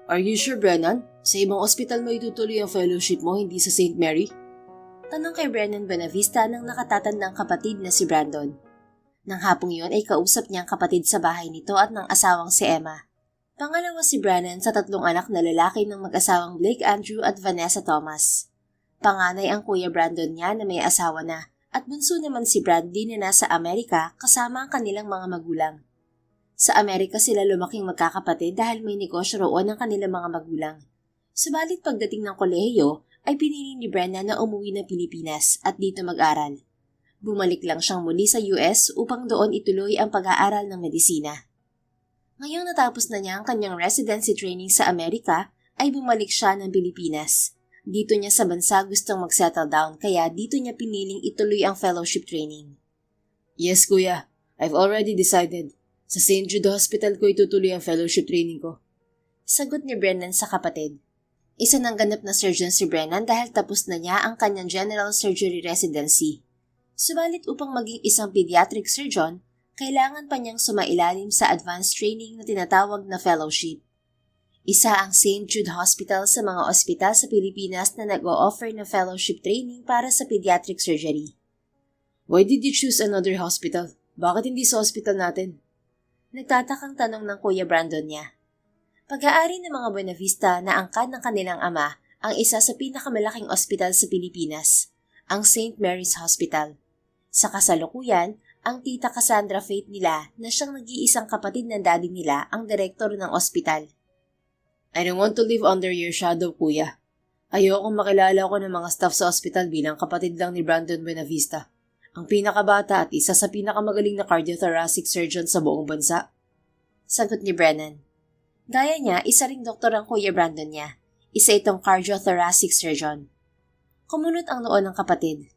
Are you sure, Brennan? Sa ibang ospital mo itutuloy ang fellowship mo, hindi sa St. Mary? Tanong kay Brennan Buenavista ng nakatatandang kapatid na si Brandon. Nang hapong yun ay kausap niya ang kapatid sa bahay nito at ng asawang si Emma. Pangalawa si Brennan sa 3 anak na lalaki ng mag-asawang Blake Andrew at Vanessa Thomas. Panganay ang kuya Brandon niya na may asawa na at bunso naman si Bradley na nasa Amerika kasama ang kanilang mga magulang. Sa Amerika sila lumaking magkakapatid dahil may negosyo roon ang kanilang mga magulang. Subalit pagdating ng kolehiyo ay pinili ni Brennan na umuwi ng Pilipinas at dito mag-aral. Bumalik lang siyang muli sa US upang doon ituloy ang pag-aaral ng medisina. Ngayong natapos na niya ang kanyang residency training sa Amerika ay bumalik siya ng Pilipinas. Dito niya sa bansa gustong mag-settle down kaya dito niya piniling ituloy ang fellowship training. Yes, kuya. I've already decided. Sa St. Jude Hospital ko itutuloy ang fellowship training ko. Sagot ni Brennan sa kapatid. Isa ng ganap na surgeon si Brennan dahil tapos na niya ang kanyang general surgery residency. Subalit upang maging isang pediatric surgeon, kailangan pa niyang sumailalim sa advanced training na tinatawag na fellowship. Isa ang St. Jude Hospital sa mga ospital sa Pilipinas na nag-o-offer ng fellowship training para sa pediatric surgery. Why did you choose another hospital? Bakit hindi sa hospital natin? Nagtatakang tanong ng Kuya Brandon niya. Pag-aari ng mga Buenavista na angkan ng kanilang ama ang isa sa pinakamalaking ospital sa Pilipinas, ang St. Mary's Hospital. Sa kasalukuyan, ang tita Cassandra Faith nila na siyang nag-iisang kapatid ng daddy nila ang direktor ng ospital. I don't want to live under your shadow, kuya. Ayokong makilala ko ng mga staff sa ospital bilang kapatid lang ni Brandon Buenavista, ang pinakabata at isa sa pinakamagaling na cardiothoracic surgeon sa buong bansa. Sagot ni Brennan. Gaya niya, isa ring doktor ang Kuya Brandon niya. Isa itong cardiothoracic surgeon. Kumunot ang noo ng kapatid.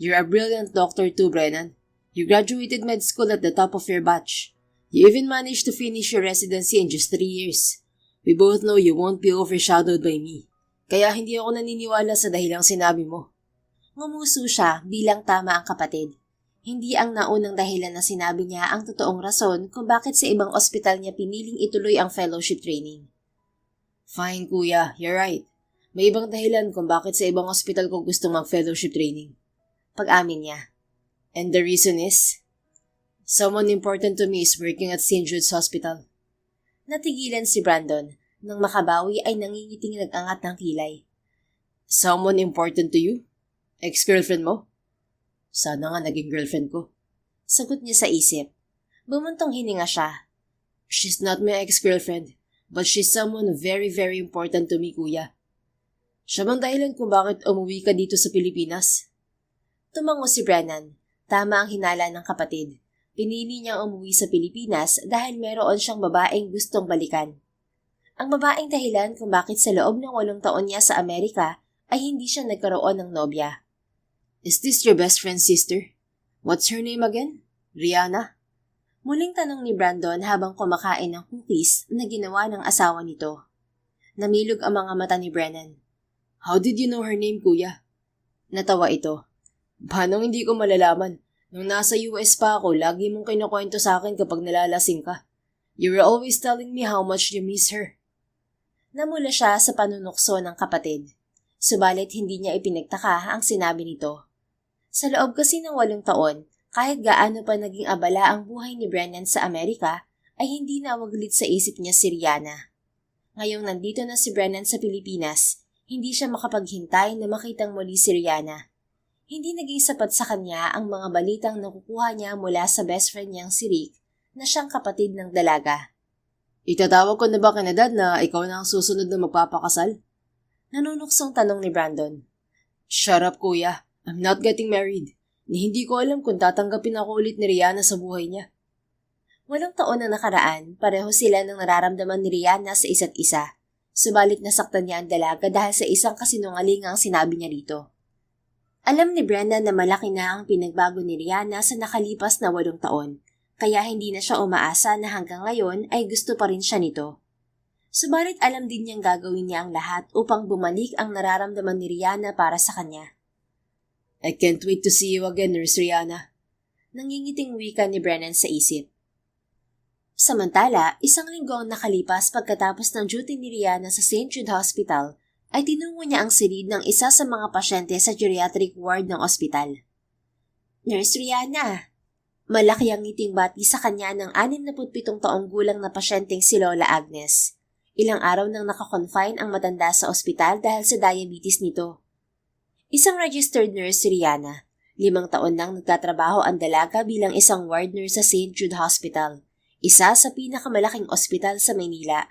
You're a brilliant doctor too, Brennan. You graduated med school at the top of your batch. You even managed to finish your residency in just 3 years. We both know you won't be overshadowed by me. Kaya hindi ako naniniwala sa dahilang sinabi mo. Ngumuso siya bilang tama ang kapatid. Hindi ang naunang dahilan na sinabi niya ang totoong rason kung bakit sa ibang ospital niya piniling ituloy ang fellowship training. Fine, kuya. You're right. May ibang dahilan kung bakit sa ibang ospital ko gustong mag-fellowship training. Pag-amin niya. And the reason is, someone important to me is working at St. Jude's Hospital. Natigilan si Brandon. Nang makabawi ay nangingiting nag-angat ng kilay. Someone important to you? Ex-girlfriend mo? Sana nga naging girlfriend ko. Sagot niya sa isip. Bumuntong hininga siya. She's not my ex-girlfriend, but she's someone very very important to me, kuya. Siya bang dahilan kung bakit umuwi ka dito sa Pilipinas? Tumango si Brennan. Tama ang hinala ng kapatid. Pinili niyang umuwi sa Pilipinas dahil meron siyang babaeng gustong balikan. Ang babaeng dahilan kung bakit sa loob ng 8 taon niya sa Amerika ay hindi siya nagkaroon ng nobya. Is this your best friend's sister? What's her name again? Rihanna? Muling tanong ni Brandon habang kumakain ng cookies na ginawa ng asawa nito. Namilog ang mga mata ni Brennan. How did you know her name, kuya? Natawa ito. Paano hindi ko malalaman? Nung nasa US pa ako, lagi mong kinukwento sa akin kapag nalalasing ka. You were always telling me how much you miss her. Namula siya sa panunukso ng kapatid. Subalit hindi niya ipinagtaka ang sinabi nito. Sa loob kasi ng 8 taon, kahit gaano pa naging abala ang buhay ni Brennan sa Amerika, ay hindi nawaglit sa isip niya si Rihanna. Ngayong nandito na si Brennan sa Pilipinas, hindi siya makapaghintay na makitang muli si Rihanna. Hindi naging sapat sa kanya ang mga balitang nakukuha niya mula sa best friend niyang si Rick na siyang kapatid ng dalaga. Itatawag ko na ba kina Dad na ikaw na ang susunod na magpapakasal? Nanunuksong tanong ni Brandon. Shut up, kuya. I'm not getting married. Hindi ko alam kung tatanggapin ako ulit ni Rihanna sa buhay niya. 8 taon na nakaraan, pareho sila ng nararamdaman ni Rihanna sa isa't isa. Subalit nasaktan niya ang dalaga dahil sa isang kasinungaling ang sinabi niya rito. Alam ni Brenda na malaki na ang pinagbago ni Rihanna sa nakalipas na 8 taon, kaya hindi na siya umaasa na hanggang ngayon ay gusto pa rin siya nito. Subalit alam din niyang gagawin niya ang lahat upang bumalik ang nararamdaman ni Rihanna para sa kanya. I can't wait to see you again, Nurse Rihanna. Nangingiting wika ni Brennan sa isip. Samantala, isang linggo ang nakalipas pagkatapos ng duty ni Rihanna sa St. Jude Hospital, ay tinungo niya ang silid ng isa sa mga pasyente sa geriatric ward ng ospital. Nurse Rihanna! Malaki ang ngiting bati sa kanya ng 67 taong gulang na pasyenteng si Lola Agnes. Ilang araw nang nakakonfine ang matanda sa ospital dahil sa diabetes nito. Isang registered nurse si Rihanna. 5 taon nang nagtatrabaho ang dalaga bilang isang ward nurse sa St. Jude Hospital, isa sa pinakamalaking ospital sa Maynila.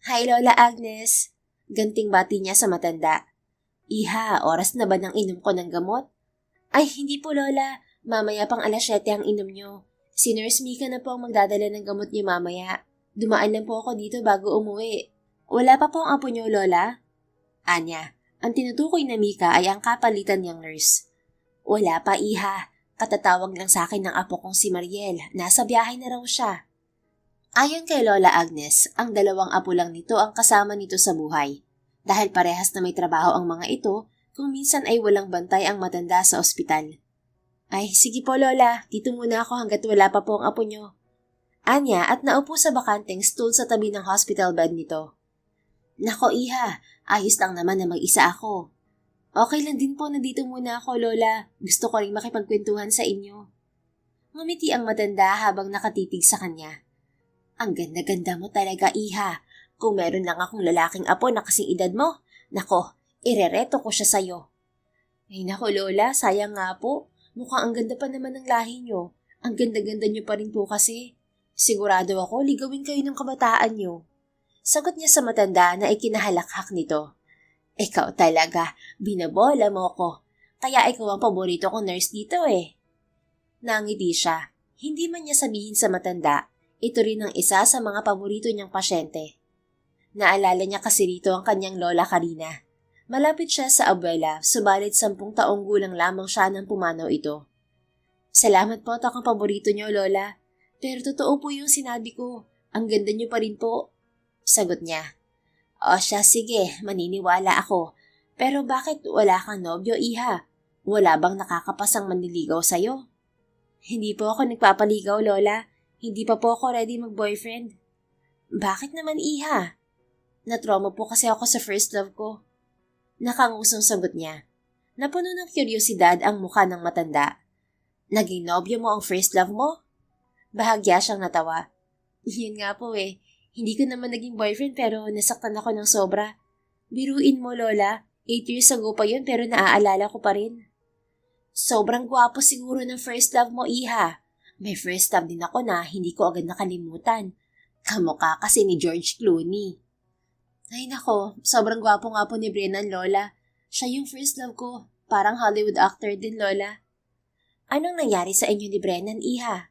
Hi Lola Agnes! Ganting bati niya sa matanda. Iha, oras na ba nang inom ko ng gamot? Ay, hindi po Lola. Mamaya pang 7:00 ang inom nyo. Si Nurse Mika na po ang magdadala ng gamot niyo mamaya. Dumaan lang po ako dito bago umuwi. Wala pa po ang apo niyo, Lola? Anya, ang tinutukoy na Mika ay ang kapalitan niyang nurse. Wala pa, Iha. Katatawag lang sa akin ng apo kong si Mariel. Nasa biyahe na raw siya. Ayon kay Lola Agnes, ang 2 apo lang nito ang kasama nito sa buhay. Dahil parehas na may trabaho ang mga ito, kung minsan ay walang bantay ang matanda sa ospital. Ay, sige po Lola, dito muna ako hanggat wala pa po ang apo nyo. Anya at naupo sa bakanteng stool sa tabi ng hospital bed nito. Nako Iha, ayos lang naman na mag-isa ako. Okay lang din po na dito muna ako Lola, gusto ko rin makipagkwentuhan sa inyo. Ngumiti ang matanda habang nakatitig sa kanya. Ang ganda-ganda mo talaga Iha, kung meron lang akong lalaking apo na kasing edad mo, nako, irereto ko siya sa'yo. Ay nako Lola, sayang nga po. Mukhang ang ganda pa naman ng lahi nyo. Ang ganda-ganda nyo pa rin po kasi. Sigurado ako, ligawin kayo ng kabataan nyo. Sagot niya sa matanda na ikinahalakhak nito. Ikaw talaga, binabola mo ko. Kaya ikaw ang paborito kong nurse dito eh. Nangiti siya. Hindi man niya sabihin sa matanda, ito rin ang isa sa mga paborito niyang pasyente. Naalala niya kasi rito ang kanyang lola Karina. Malapit siya sa abuela, subalit 10 taong gulang lamang siya nang pumanaw ito. Salamat po at akong paborito niyo, Lola. Pero totoo po yung sinabi ko. Ang ganda niyo pa rin po. Sagot niya. O siya, sige, maniniwala ako. Pero bakit wala kang nobyo, Iha? Wala bang nakakapasang manliligaw sa'yo? Hindi po ako nagpapaligaw, Lola. Hindi pa po ako ready mag-boyfriend. Bakit naman, Iha? Natrauma po kasi ako sa first love ko. Nakangusong sagot niya. Napuno ng kuryosidad ang mukha ng matanda. Naging nobyo mo ang first love mo? Bahagya siyang natawa. Yun nga po eh. Hindi ko naman naging boyfriend pero nasaktan ako ng sobra. Biruin mo Lola, 8 years ago pa yun pero naaalala ko pa rin. Sobrang gwapo siguro ng first love mo Iha. May first love din ako na hindi ko agad nakalimutan. Kamukha kasi ni George Clooney. Ay nako, sobrang gwapo nga po ni Brennan, Lola. Siya yung first love ko. Parang Hollywood actor din, Lola. Anong nangyari sa inyo ni Brennan, Iha?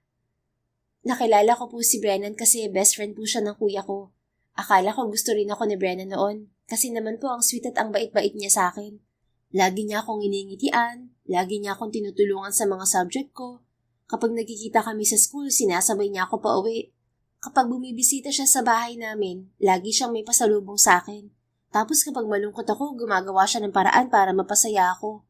Nakilala ko po si Brennan kasi best friend po siya ng kuya ko. Akala ko gusto rin ako ni Brennan noon. Kasi naman po ang sweet at ang bait-bait niya sa akin. Lagi niya akong iningitian. Lagi niya akong tinutulungan sa mga subject ko. Kapag nagkikita kami sa school, sinasabay niya ako pa uwi. Kapag bumibisita siya sa bahay namin, lagi siyang may pasalubong sa akin. Tapos kapag malungkot ako, gumagawa siya ng paraan para mapasaya ako.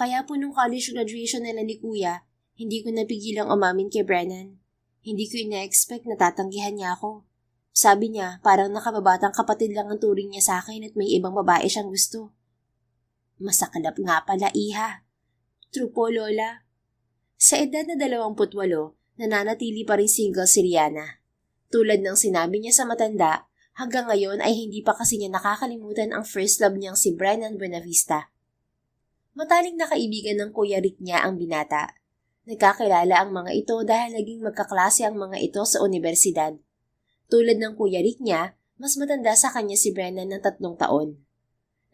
Kaya po nung college graduation nila ni Kuya, hindi ko napigilang umamin kay Brennan. Hindi ko ina-expect na tatanggihan niya ako. Sabi niya, parang nakababatang kapatid lang ang turing niya sa akin at may ibang babae siyang gusto. Masaklap nga pala, Iha. True po, Lola. Sa edad na 28, nananatili pa rin single si Rihanna. Tulad ng sinabi niya sa matanda, hanggang ngayon ay hindi pa kasi niya nakakalimutan ang first love niyang si Brennan Buenavista. Mataling na kaibigan ng Kuya Rick niya ang binata. Nagkakilala ang mga ito dahil naging magkaklase ang mga ito sa universidad. Tulad ng Kuya Rick niya, mas matanda sa kanya si Brennan ng 3 taon.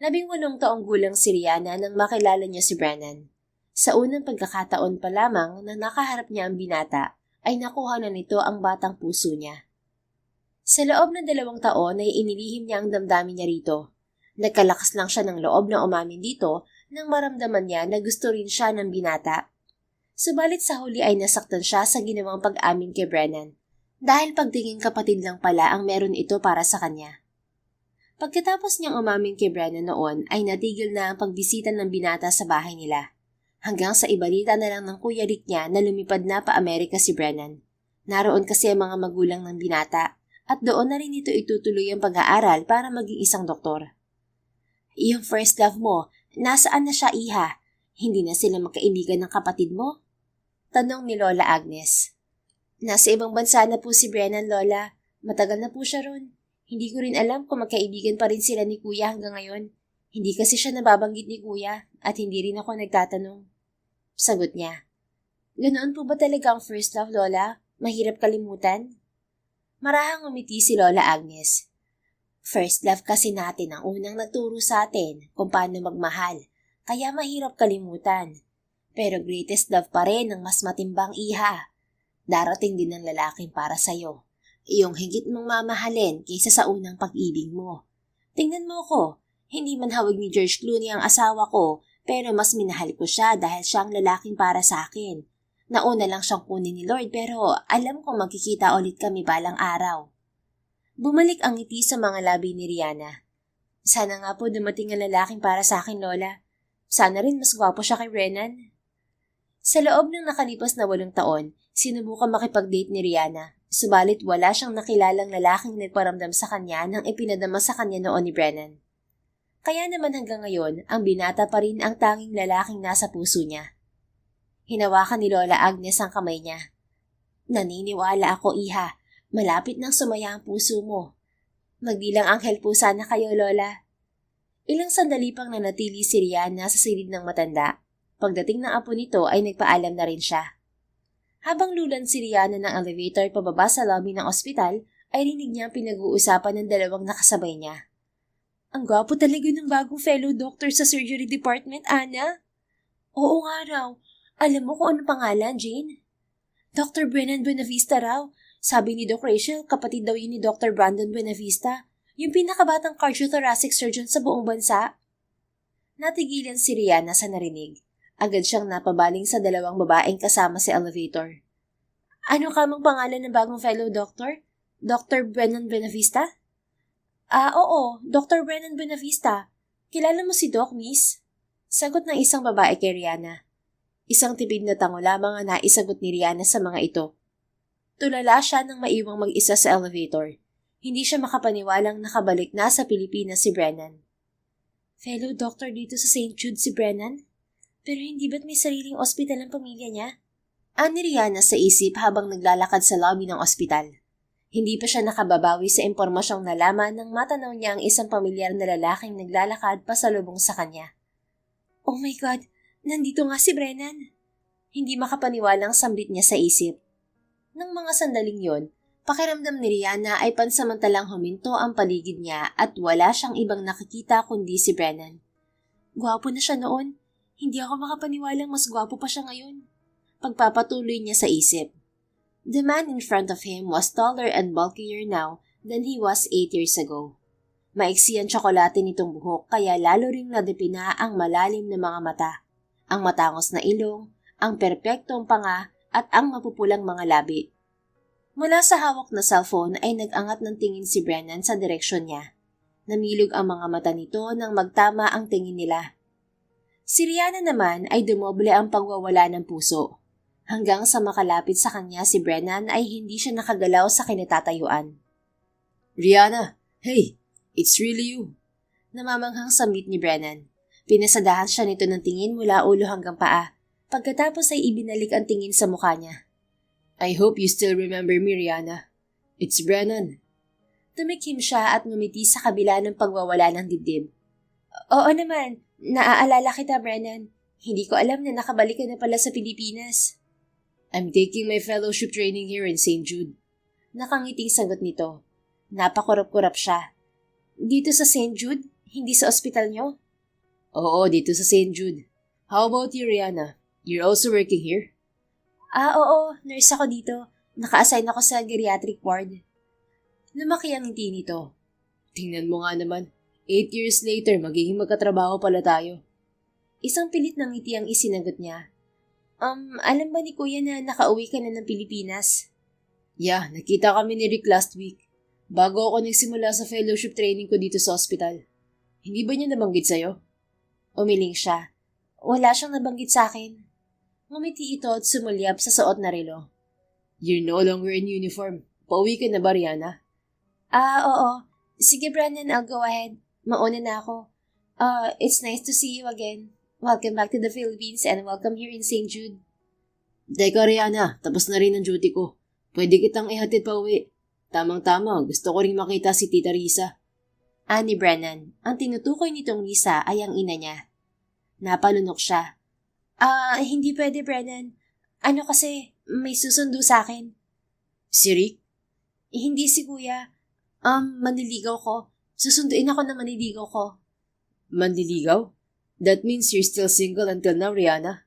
18 taong gulang si Rihanna nang makilala niya si Brennan. Sa unang pagkakataon pa lamang na nakaharap niya ang binata, ay nakuha na nito ang batang puso niya. Sa loob ng 2 taon ay inilihim niya ang damdamin niya rito. Nagkalakas lang siya ng loob na umamin dito nang maramdaman niya na gusto rin siya ng binata. Subalit sa huli ay nasaktan siya sa ginawang pag-amin kay Brennan dahil pagtingin kapatid lang pala ang meron ito para sa kanya. Pagkatapos niyang umamin kay Brennan noon ay natigil na ang pagbisita ng binata sa bahay nila. Hanggang sa ibalita na lang ng Kuya Rick niya na lumipad na pa Amerika si Brennan. Naroon kasi ang mga magulang ng binata at doon na rin ito itutuloy ang pag-aaral para maging isang doktor. Yung first love mo, nasaan na siya, Iha? Hindi na sila magkaibigan ng kapatid mo? Tanong ni Lola Agnes. Nasa ibang bansa na po si Brennan, Lola. Matagal na po siya ron. Hindi ko rin alam kung magkaibigan pa rin sila ni Kuya hanggang ngayon. Hindi kasi siya nababanggit ni Kuya at hindi rin ako nagtatanong. Sagot niya. Ganoon po ba talaga ang first love, Lola? Mahirap kalimutan? Marahang umiti si Lola Agnes. First love kasi natin ang unang nagturo sa atin kung paano magmahal, kaya mahirap kalimutan. Pero greatest love pa rin ang mas matimbang, Iha. Darating din ang lalaking para sa'yo. Iyong higit mong mamahalin kaysa sa unang pag-ibig mo. Tingnan mo ko, hindi man hawig ni George Clooney ang asawa ko, pero mas minahal ko siya dahil siya ang lalaking para sa akin. Nauna lang siyang kunin ni Lord pero alam kong magkikita ulit kami balang araw. Bumalik ang ngiti sa mga labi ni Rihanna. Sana nga po dumating ang lalaking para sa akin, Lola. Sana rin mas gwapo siya kay Brennan. Sa loob ng nakalipas na 8 taon, sinubukan makipag-date ni Rihanna, subalit wala siyang nakilalang lalaking nagparamdam sa kanya nang ipinadama sa kanya noon ni Brennan. Kaya naman hanggang ngayon, ang binata pa rin ang tanging lalaking nasa puso niya. Hinawakan ni Lola Agnes ang kamay niya. Naniniwala ako, Iha. Malapit nang sumaya ang puso mo. Magdilang anghel po sana kayo, Lola. Ilang sandali pang nanatili si Rihanna sa silid ng matanda. Pagdating ng apo nito ay nagpaalam na rin siya. Habang lulan si Rihanna ng elevator pababa sa lobby ng ospital, ay rinig niya ang pinag-uusapan ng dalawang nakasabay niya. Ang gwapo talaga ng bagong fellow doctor sa surgery department, Ana. Oo nga raw. Alam mo kung ano pangalan, Jane? Dr. Brennan Buenavista raw. Sabi ni Doc Rachel, kapatid daw yun ni Dr. Brandon Buenavista, yung pinakabatang cardiothoracic surgeon sa buong bansa. Natigilan si Rihanna sa narinig. Agad siyang napabaling sa dalawang babaeng kasama sa elevator. Ano kamang pangalan ng bagong fellow doctor? Dr. Brennan Buenavista? Oo, Dr. Brennan Buenavista. Kilala mo si Doc, miss? Sagot ng isang babae kay Rihanna. Isang tibig na tango lamang ang naisagot ni Rihanna sa mga ito. Tulala siya nang maiwang mag-isa sa elevator. Hindi siya makapaniwalang nakabalik na sa Pilipinas si Brennan. Fellow doctor dito sa St. Jude si Brennan? Pero hindi ba't may sariling ospital ang pamilya niya? Ani Rihanna sa isip habang naglalakad sa lobby ng ospital. Hindi pa siya nakababawi sa impormasyong nalaman nang matanaw niya ang isang pamilyar na lalaking naglalakad pasalubong sa kanya. Oh my God! Nandito nga si Brennan. Hindi makapaniwalang sambit niya sa isip. Nang mga sandaling yon, pakiramdam ni Rihanna ay pansamantalang huminto ang paligid niya at wala siyang ibang nakikita kundi si Brennan. Gwapo na siya noon. Hindi ako makapaniwalang mas gwapo pa siya ngayon. Pagpapatuloy niya sa isip. The man in front of him was taller and bulkier now than he was 8 years ago. Maiksi ang tsokolate nitong buhok kaya lalo ring nadipina ang malalim na mga mata. Ang matangos na ilong, ang perpektong panga at ang mapupulang mga labi. Mula sa hawak na cellphone ay nag-angat ng tingin si Brennan sa direksyon niya. Namilog ang mga mata nito nang magtama ang tingin nila. Si Rihanna naman ay dumoble ang pagwawala ng puso. Hanggang sa makalapit sa kanya si Brennan ay hindi siya nakagalaw sa kinatatayuan. Rihanna, hey, it's really you. Namamanghang sambit ni Brennan. Pinasadahan siya nito ng tingin mula ulo hanggang paa. Pagkatapos ay ibinalik ang tingin sa mukha niya. I hope you still remember me, Rihanna. It's Brennan. Tumikhim siya at ngumiti sa kabila ng pagwawala ng dibdib. Oo naman, naaalala kita, Brennan. Hindi ko alam na nakabalik ka na pala sa Pilipinas. I'm taking my fellowship training here in St. Jude. Nakangiting sagot nito. Napakurap-kurap siya. Dito sa St. Jude? Hindi sa ospital niyo? Oo, dito sa St. Jude. How about you, Rihanna? You're also working here? Oo, nurse ako dito. Naka-assign ako sa geriatric ward. Lumaki ang ngiti nito. Tingnan mo nga naman. 8 years later, magiging magkatrabaho pala tayo. Isang pilit ng ngiti ang isinagot niya. Alam ba ni Kuya na nakauwi ka na ng Pilipinas? Yeah, nakita kami ni Rick last week. Bago ako nagsimula sa fellowship training ko dito sa ospital. Hindi ba niya nabanggit sa'yo? Umiling siya. Wala siyang nabanggit sa akin. Ngumiti ito at sumulyap sa suot na relo. You're no longer in uniform. Pauwi ka na ba, Rihanna? Oo. Sige, Brennan, I'll go ahead. Mauna na ako. It's nice to see you again. Welcome back to the Philippines and welcome here in St. Jude. Teka, Rihanna, tapos na rin ang duty ko. Pwede kitang ihatid pa uwi. Tamang-tama, gusto ko rin makita si Tita Risa. Ni Brennan, ang tinutukoy nitong Risa ay ang ina niya. Napalunok siya. Hindi pwede, Brennan. Kasi, may susundo sa akin. Si Rick? Hindi si Kuya. Manliligaw ko. Susunduin ako na manliligaw ko. Manliligaw? That means you're still single until now, Rihanna.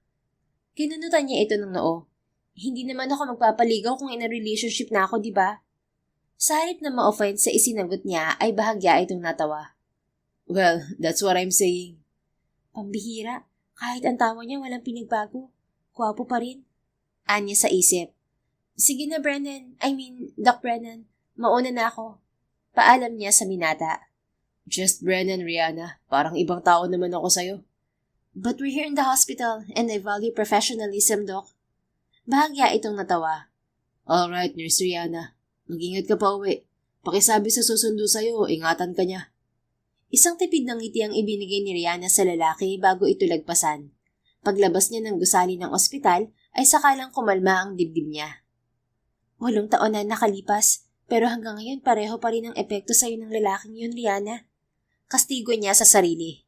Kinunutan niya ito ng noo. Hindi naman ako magpapaligaw kung in a relationship na ako, di ba? Sa halip na ma-offend sa isinagot niya ay bahagya itong natawa. Well, that's what I'm saying. Pambihira, kahit ang tawa niya walang pinagbago. Gwapo pa rin. Anya sa isip. Sige na, Doc Brennan. Mauna na ako. Paalam niya sa binata. Just Brennan, Rihanna. Parang ibang tao naman ako sa'yo. But we're here in the hospital and I value professionalism, Doc. Bahagya itong natawa. Alright, Nurse Rihanna. Mag-ingat ka pa uwi. Pakisabi sa susundo sa'yo, ingatan ka niya. Isang tipid ng ngiti ang ibinigay ni Rihanna sa lalaki bago ito lagpasan. Paglabas niya ng gusali ng ospital ay sakalang kumalma ang dibdib niya. 8 taon na nakalipas, pero hanggang ngayon pareho pa rin ang epekto sa'yo ng lalaking yun, Rihanna. Kastigo niya sa sarili.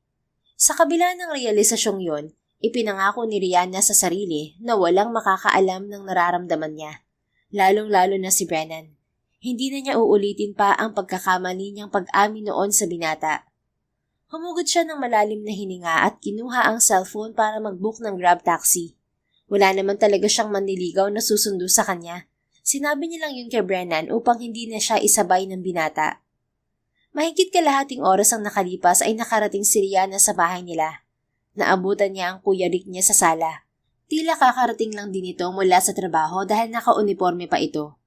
Sa kabila ng realisasyong yon, ipinangako ni Rihanna sa sarili na walang makakaalam ng nararamdaman niya. Lalong-lalo na si Brennan. Hindi na niya uulitin pa ang pagkakamali niyang pag-amin noon sa binata. Humugod siya ng malalim na hininga at kinuha ang cellphone para mag-book ng Grab taxi. Wala naman talaga siyang manliligaw na susundo sa kanya. Sinabi niya lang yun kay Brennan upang hindi na siya isabay ng binata. Mahigit kalahating oras ang nakalipas ay nakarating si Rihanna sa bahay nila. Naabutan niya ang Kuya Rick niya sa sala. Tila kakarating lang din ito mula sa trabaho dahil naka-uniforme pa ito.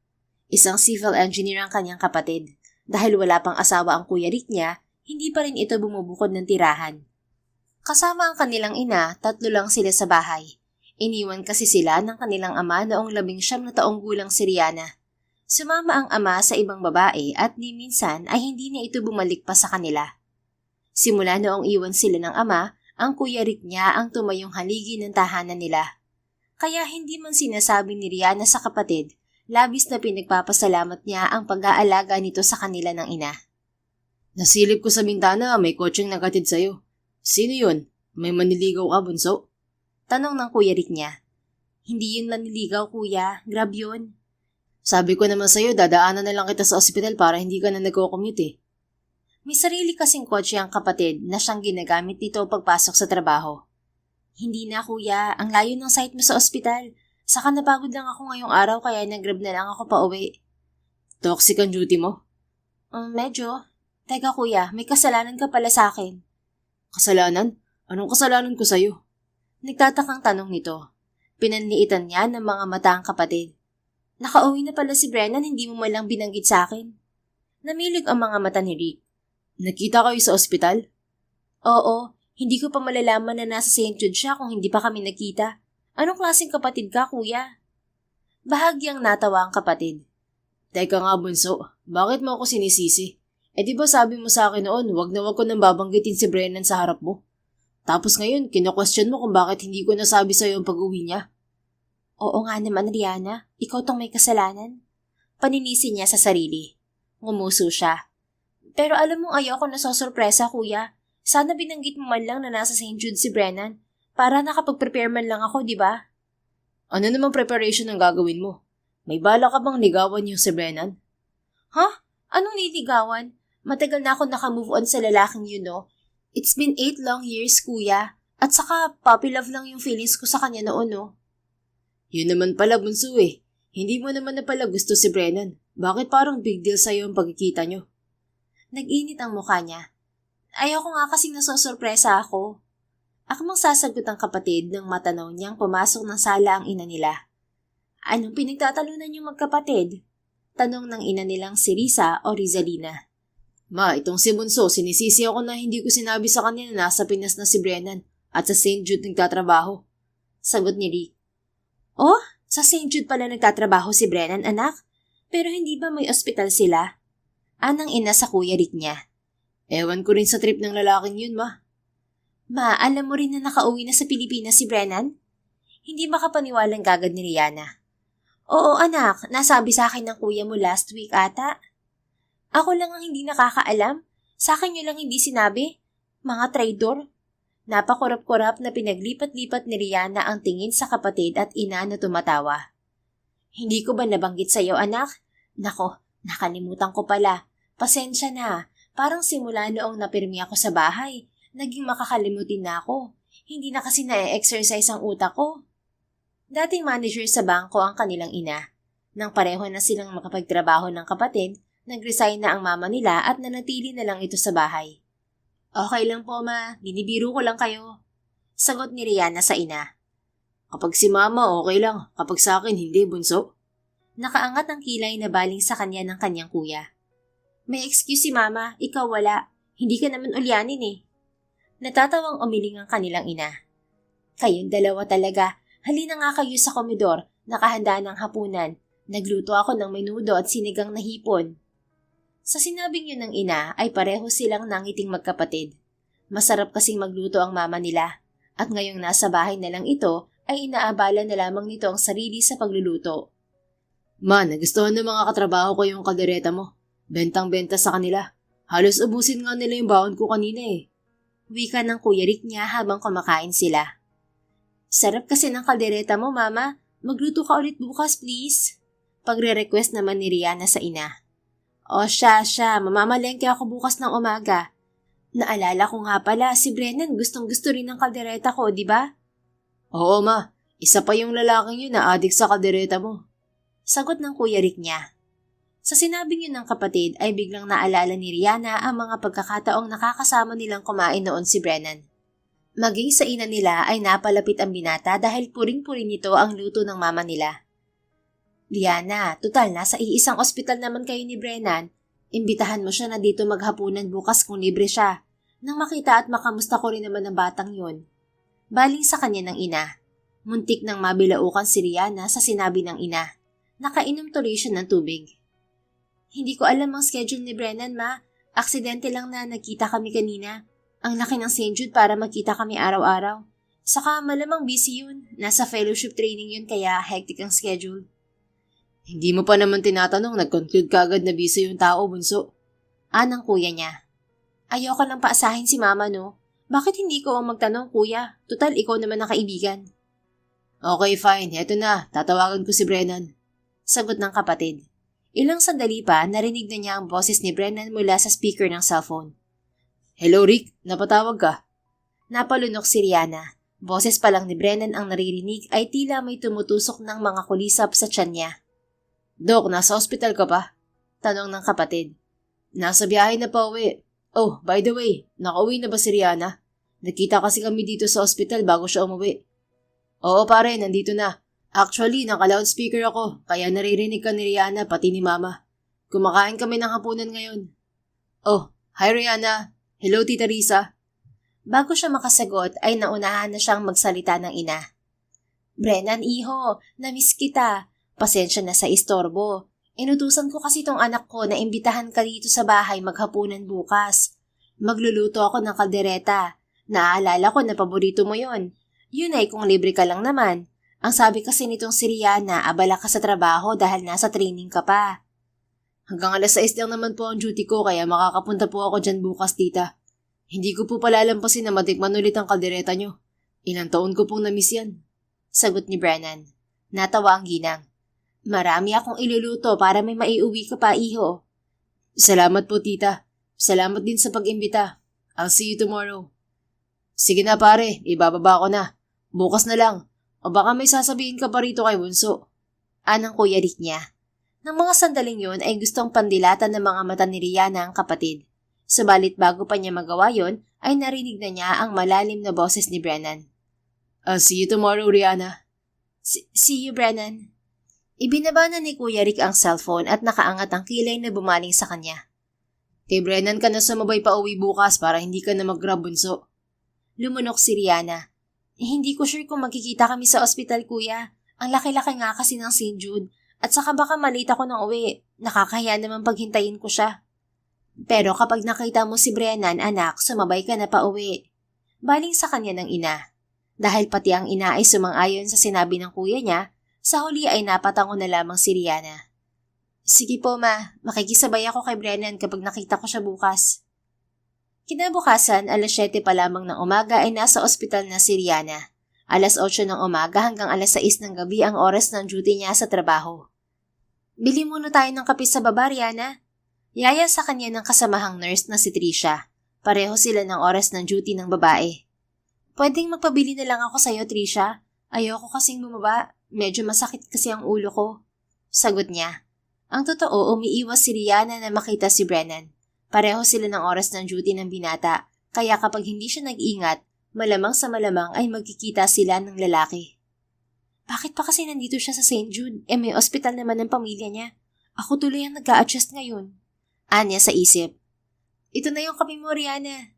Isang civil engineer ang kanyang kapatid. Dahil wala pang asawa ang Kuya Rick niya, hindi pa rin ito bumubukod ng tirahan. Kasama ang kanilang ina, 3 lang sila sa bahay. Iniwan kasi sila ng kanilang ama noong 19 na taong gulang si Rihanna. Sumama ang ama sa ibang babae at ni minsan ay hindi na ito bumalik pa sa kanila. Simula noong iwan sila ng ama, ang Kuya Rick niya ang tumayong haligi ng tahanan nila. Kaya hindi man sinasabi ni Rihanna sa kapatid, labis na pinagpapasalamat niya ang pag-aalaga nito sa kanila ng ina. Nasilip ko sa bintana, may kotseng naghatid sa'yo. Sino yun? May maniligaw ka, bunso? Tanong ng Kuya Rick niya. Hindi yun maniligaw, Kuya. Grab yun. Sabi ko naman sa'yo, dadaanan na lang kita sa ospital para hindi ka na nagko-commute eh. May sarili kasing kotse ang kapatid na siyang ginagamit nito pagpasok sa trabaho. Hindi na, Kuya. Ang layo ng site mo sa ospital. Saka napagod lang ako ngayong araw kaya nag-grab na lang ako pa uwi. Toxic ang duty mo? Medyo. Teka, Kuya, may kasalanan ka pala sa akin. Kasalanan? Anong kasalanan ko sa'yo? Nagtatakang tanong nito. Pinanliitan niya ng mga mata ang kapatid. Nakauwi na pala si Brennan, hindi mo malang binanggit sa akin. Namilig ang mga mata ni Rick. Nakita kayo sa ospital? Oo, hindi ko pa malalaman na nasa St. Jude siya kung hindi pa kami nakita. Anong klaseng kapatid ka, Kuya? Bahagyang natawa ang kapatid. Teka nga, bunso, bakit mo ako sinisisi? Di ba sabi mo sa akin noon, wag na wag ko nang babanggitin si Brennan sa harap mo? Tapos ngayon, kino-question mo kung bakit hindi ko nasabi sa'yo ang pag-uwi niya. Oo nga naman, Rihanna. Ikaw tong may kasalanan. Paninisi niya sa sarili. Ngumuso siya. Pero alam mong ayaw ko nasosorpresa, Kuya. Sana binanggit mo man lang na nasa St. Jude si Brennan para nakapag-prepare man lang ako, di ba? Ano namang preparation ang gagawin mo? May bala ka bang ligawan yung si Brennan? Ha? Anong niligawan? Matagal na ako nakamove on sa lalaking yun, no? It's been 8 long years, Kuya. At saka, puppy love lang yung feelings ko sa kanya noon, no? Yun naman pala, bunso eh. Hindi mo naman na pala gusto si Brennan. Bakit parang big deal sa'yo ang pagkikita nyo? Nag-init ang mukha niya. Ayoko nga kasing nasosorpresa ako. Akmang sasagot ang kapatid nang matanaw niyang pumasok ng sala ang ina nila. Anong pinagtatalunan niyong magkapatid? Tanong ng ina nilang si Risa o Rizalina. Ma, itong si Bunso, sinisisi ako na hindi ko sinabi sa kanya na nasa Pinas na si Brennan at sa St. Jude nagtatrabaho. Sagot ni Rick. Oh, Sa St. Jude pala nagtatrabaho si Brennan, anak? Pero hindi ba may ospital sila? Anang ina sa Kuya Rick niya. Ewan ko rin sa trip ng lalaking yun, ma. Ma, alam mo rin na nakauwi na sa Pilipinas si Brennan? Hindi makapaniwalang gagad ni Rihanna. Oo anak, nasabi sa akin ng kuya mo last week ata. Ako lang ang hindi nakakaalam. Sa akin nyo lang hindi sinabi. Mga traidor. Napakurap-kurap na pinaglipat-lipat ni Rihanna ang tingin sa kapatid at ina na tumatawa. Hindi ko ba nabanggit sa iyo anak? Nako, nakalimutan ko pala. Pasensya na. Parang simula noong napirmi ako sa bahay, naging makakalimutin na ako. Hindi na kasi na-exercise ang utak ko. Dating manager sa bangko ang kanilang ina. Nang pareho na silang makapagtrabaho ng kapatid, nag-resign na ang mama nila at nanatili na lang ito sa bahay. Okay lang po ma, binibiro ko lang kayo. Sagot ni Rihanna sa ina. Kapag si mama, okay lang. Kapag sa akin, hindi, bunso. Nakaangat ang kilay na baling sa kanya ng kanyang kuya. May excuse si mama, ikaw wala. Hindi ka naman ulyanin eh. Natatawang umiling ang kanilang ina. Kayong dalawa talaga. Halina nga kayo sa komedor, nakahanda ng hapunan. Nagluto ako ng menudo at sinigang na hipon. Sa sinabing yun ng ina ay pareho silang nangiting magkapatid. Masarap kasing magluto ang mama nila. At ngayong nasa bahay na lang ito ay inaabala na lamang nito ang sarili sa pagluluto. Ma, nagustuhan ng mga katrabaho ko yung kaldereta mo. Bentang-benta sa kanila. Halos ubusin nga nila yung baon ko kanina eh. Wika ng Kuya Rick niya habang kumakain sila. Sarap kasi ng kaldereta mo, mama. Magluto ka ulit bukas, please. Pagre-request naman ni Rihanna sa ina. O siya, mamamalengke ako bukas ng umaga. Naalala ko nga pala, si Brennan gustong-gusto rin ng kaldereta ko, di ba? Oo ma, isa pa yung lalaking yun na adik sa kaldereta mo. Sagot ng Kuya Rick niya. Sa sinabing yun ng kapatid ay biglang naalala ni Rihanna ang mga pagkakataong nakakasama nilang kumain noon si Brennan. Maging sa ina nila ay napalapit ang binata dahil puring-puring nito ang luto ng mama nila. Rihanna, tutal nasa iisang ospital naman kayo ni Brennan. Imbitahan mo siya na dito maghapunan bukas kung libre siya. Nang makita at makamusta ko rin naman ang batang yun. Baling sa kanya ng ina. Muntik nang mabilaukan si Rihanna sa sinabi ng ina. Nakainom tuloy siya ng tubig. Hindi ko alam ang schedule ni Brennan, ma. Aksidente lang na nagkita kami kanina. Ang laki ng St. Jude para magkita kami araw-araw. Saka malamang busy yun. Nasa fellowship training yun kaya hectic ang schedule. Hindi mo pa naman tinatanong, nag-conclude ka agad na busy yung tao, bunso. Anang kuya niya. Ayoko nang paasahin si mama, no? Bakit hindi ko ang magtanong, kuya? Tutal, ikaw naman ang kaibigan. Okay, fine. Heto na. Tatawagan ko si Brennan. Sagot ng kapatid. Ilang sandali pa, narinig na niya ang boses ni Brennan mula sa speaker ng cellphone. Hello, Rick. Napatawag ka? Napalunok si Rihanna. Boses pa lang ni Brennan ang naririnig ay tila may tumutusok ng mga kulisap sa tiyan niya. Dok, nasa ospital ka pa? Tanong ng kapatid. Nasa biyahe na pa uwi. Oh, by the way, nakauwi na ba si Rihanna? Nakita kasi kami dito sa ospital bago siya umuwi. Oo pare, nandito na. Actually, naka-loudspeaker ako, kaya naririnig ka ni Rihanna pati ni Mama. Kumakain kami ng hapunan ngayon. Oh, hi Rihanna. Hello Tita Risa. Bago siya makasagot ay naunahan na siyang magsalita ng ina. Brennan, iho, namiss kita. Pasensya na sa istorbo. Inutusan ko kasi tong anak ko na imbitahan ka dito sa bahay maghapunan bukas. Magluluto ako ng kaldereta. Naaalala ko na paborito mo yon. Yun ay kung libre ka lang naman. Ang sabi kasi nitong si Rihanna, abala ka sa trabaho dahil nasa training ka pa. Hanggang alas 6 lang naman po ang duty ko kaya makakapunta po ako dyan bukas, tita. Hindi ko po palalampasin na matikman ulit ang kaldereta nyo. Ilang taon ko pong namiss yan. Sagot ni Brennan. Natawa ang ginang. Marami akong iluluto para may maiuwi ka pa, iho. Salamat po, tita. Salamat din sa pag-imbita. I'll see you tomorrow. Sige na pare, ibababa ko na. Bukas na lang. O baka may sasabihin ka pa rito kay Bunso. Anang Kuya Rick niya. Nang mga sandaling yun ay gustong pandilatan ng mga mata ni Rihanna ang kapatid. Subalit bago pa niya magawa yon ay narinig na niya ang malalim na boses ni Brennan. I'll see you tomorrow, Rihanna. See you, Brennan. Ibinaba na ni Kuya Rick ang cellphone at nakaangat ang kilay na bumaling sa kanya. Kay Brennan ka na sumabay pa uwi bukas para hindi ka na mag-grab, Bunso. Lumunok si Rihanna. Hindi ko sure kung magkikita kami sa ospital, kuya. Ang laki-laki nga kasi ng St. Jude at saka baka malate ako ng uwi. Nakakahiya naman paghintayin ko siya. Pero kapag nakita mo si Brennan, anak, sumabay ka na pa uwi. Baling sa kanya ng ina. Dahil pati ang ina ay sumang-ayon sa sinabi ng kuya niya, sa huli ay napatango na lamang si Rihanna. Sige po ma, makikisabay ako kay Brennan kapag nakita ko siya bukas. Kinabukasan, alas 7 pa lamang ng umaga ay nasa ospital na si Rihanna. Alas 8 ng umaga hanggang alas 6 ng gabi ang oras ng duty niya sa trabaho. Bili muna tayo ng kape sa baba, Rihanna. Yaya sa kanya ng kasamahang nurse na si Trisha. Pareho sila ng oras ng duty ng babae. Pwedeng magpabili na lang ako sa'yo, Trisha. Ayoko kasing bumaba. Medyo masakit kasi ang ulo ko. Sagot niya. Ang totoo, umiiwas si Rihanna na makita si Brennan. Pareho sila ng oras ng duty ng binata, kaya kapag hindi siya nag-ingat, malamang sa malamang ay magkikita sila ng lalaki. Bakit pa kasi nandito siya sa St. Jude? May ospital naman ng pamilya niya. Ako tuloy ang nag-a-adjust ngayon. Anya sa isip. Ito na yung kape mo, Rihanna.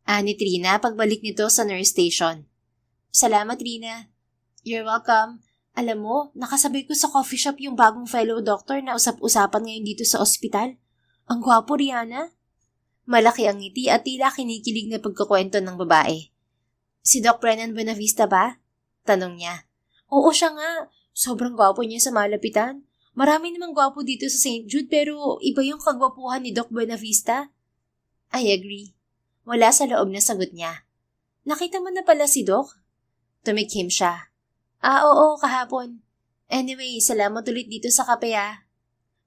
Ani Trina pagbalik nito sa nurse station. Salamat, Trina. You're welcome. Alam mo, nakasabay ko sa coffee shop yung bagong fellow doctor na usap-usapan ngayon dito sa ospital. Ang gwapo, Rihanna. Malaki ang ngiti at tila kinikilig na pagkukwento ng babae. Si Doc Brennan Buenavista ba? Tanong niya. Oo siya nga. Sobrang gwapo niya sa malapitan. Marami namang gwapo dito sa St. Jude pero iba yung kagwapuhan ni Doc Buenavista. I agree. Wala sa loob na sagot niya. Nakita mo na pala si Doc? Tumikhim siya. Oo, kahapon. Anyway, salamat ulit dito sa kape ah.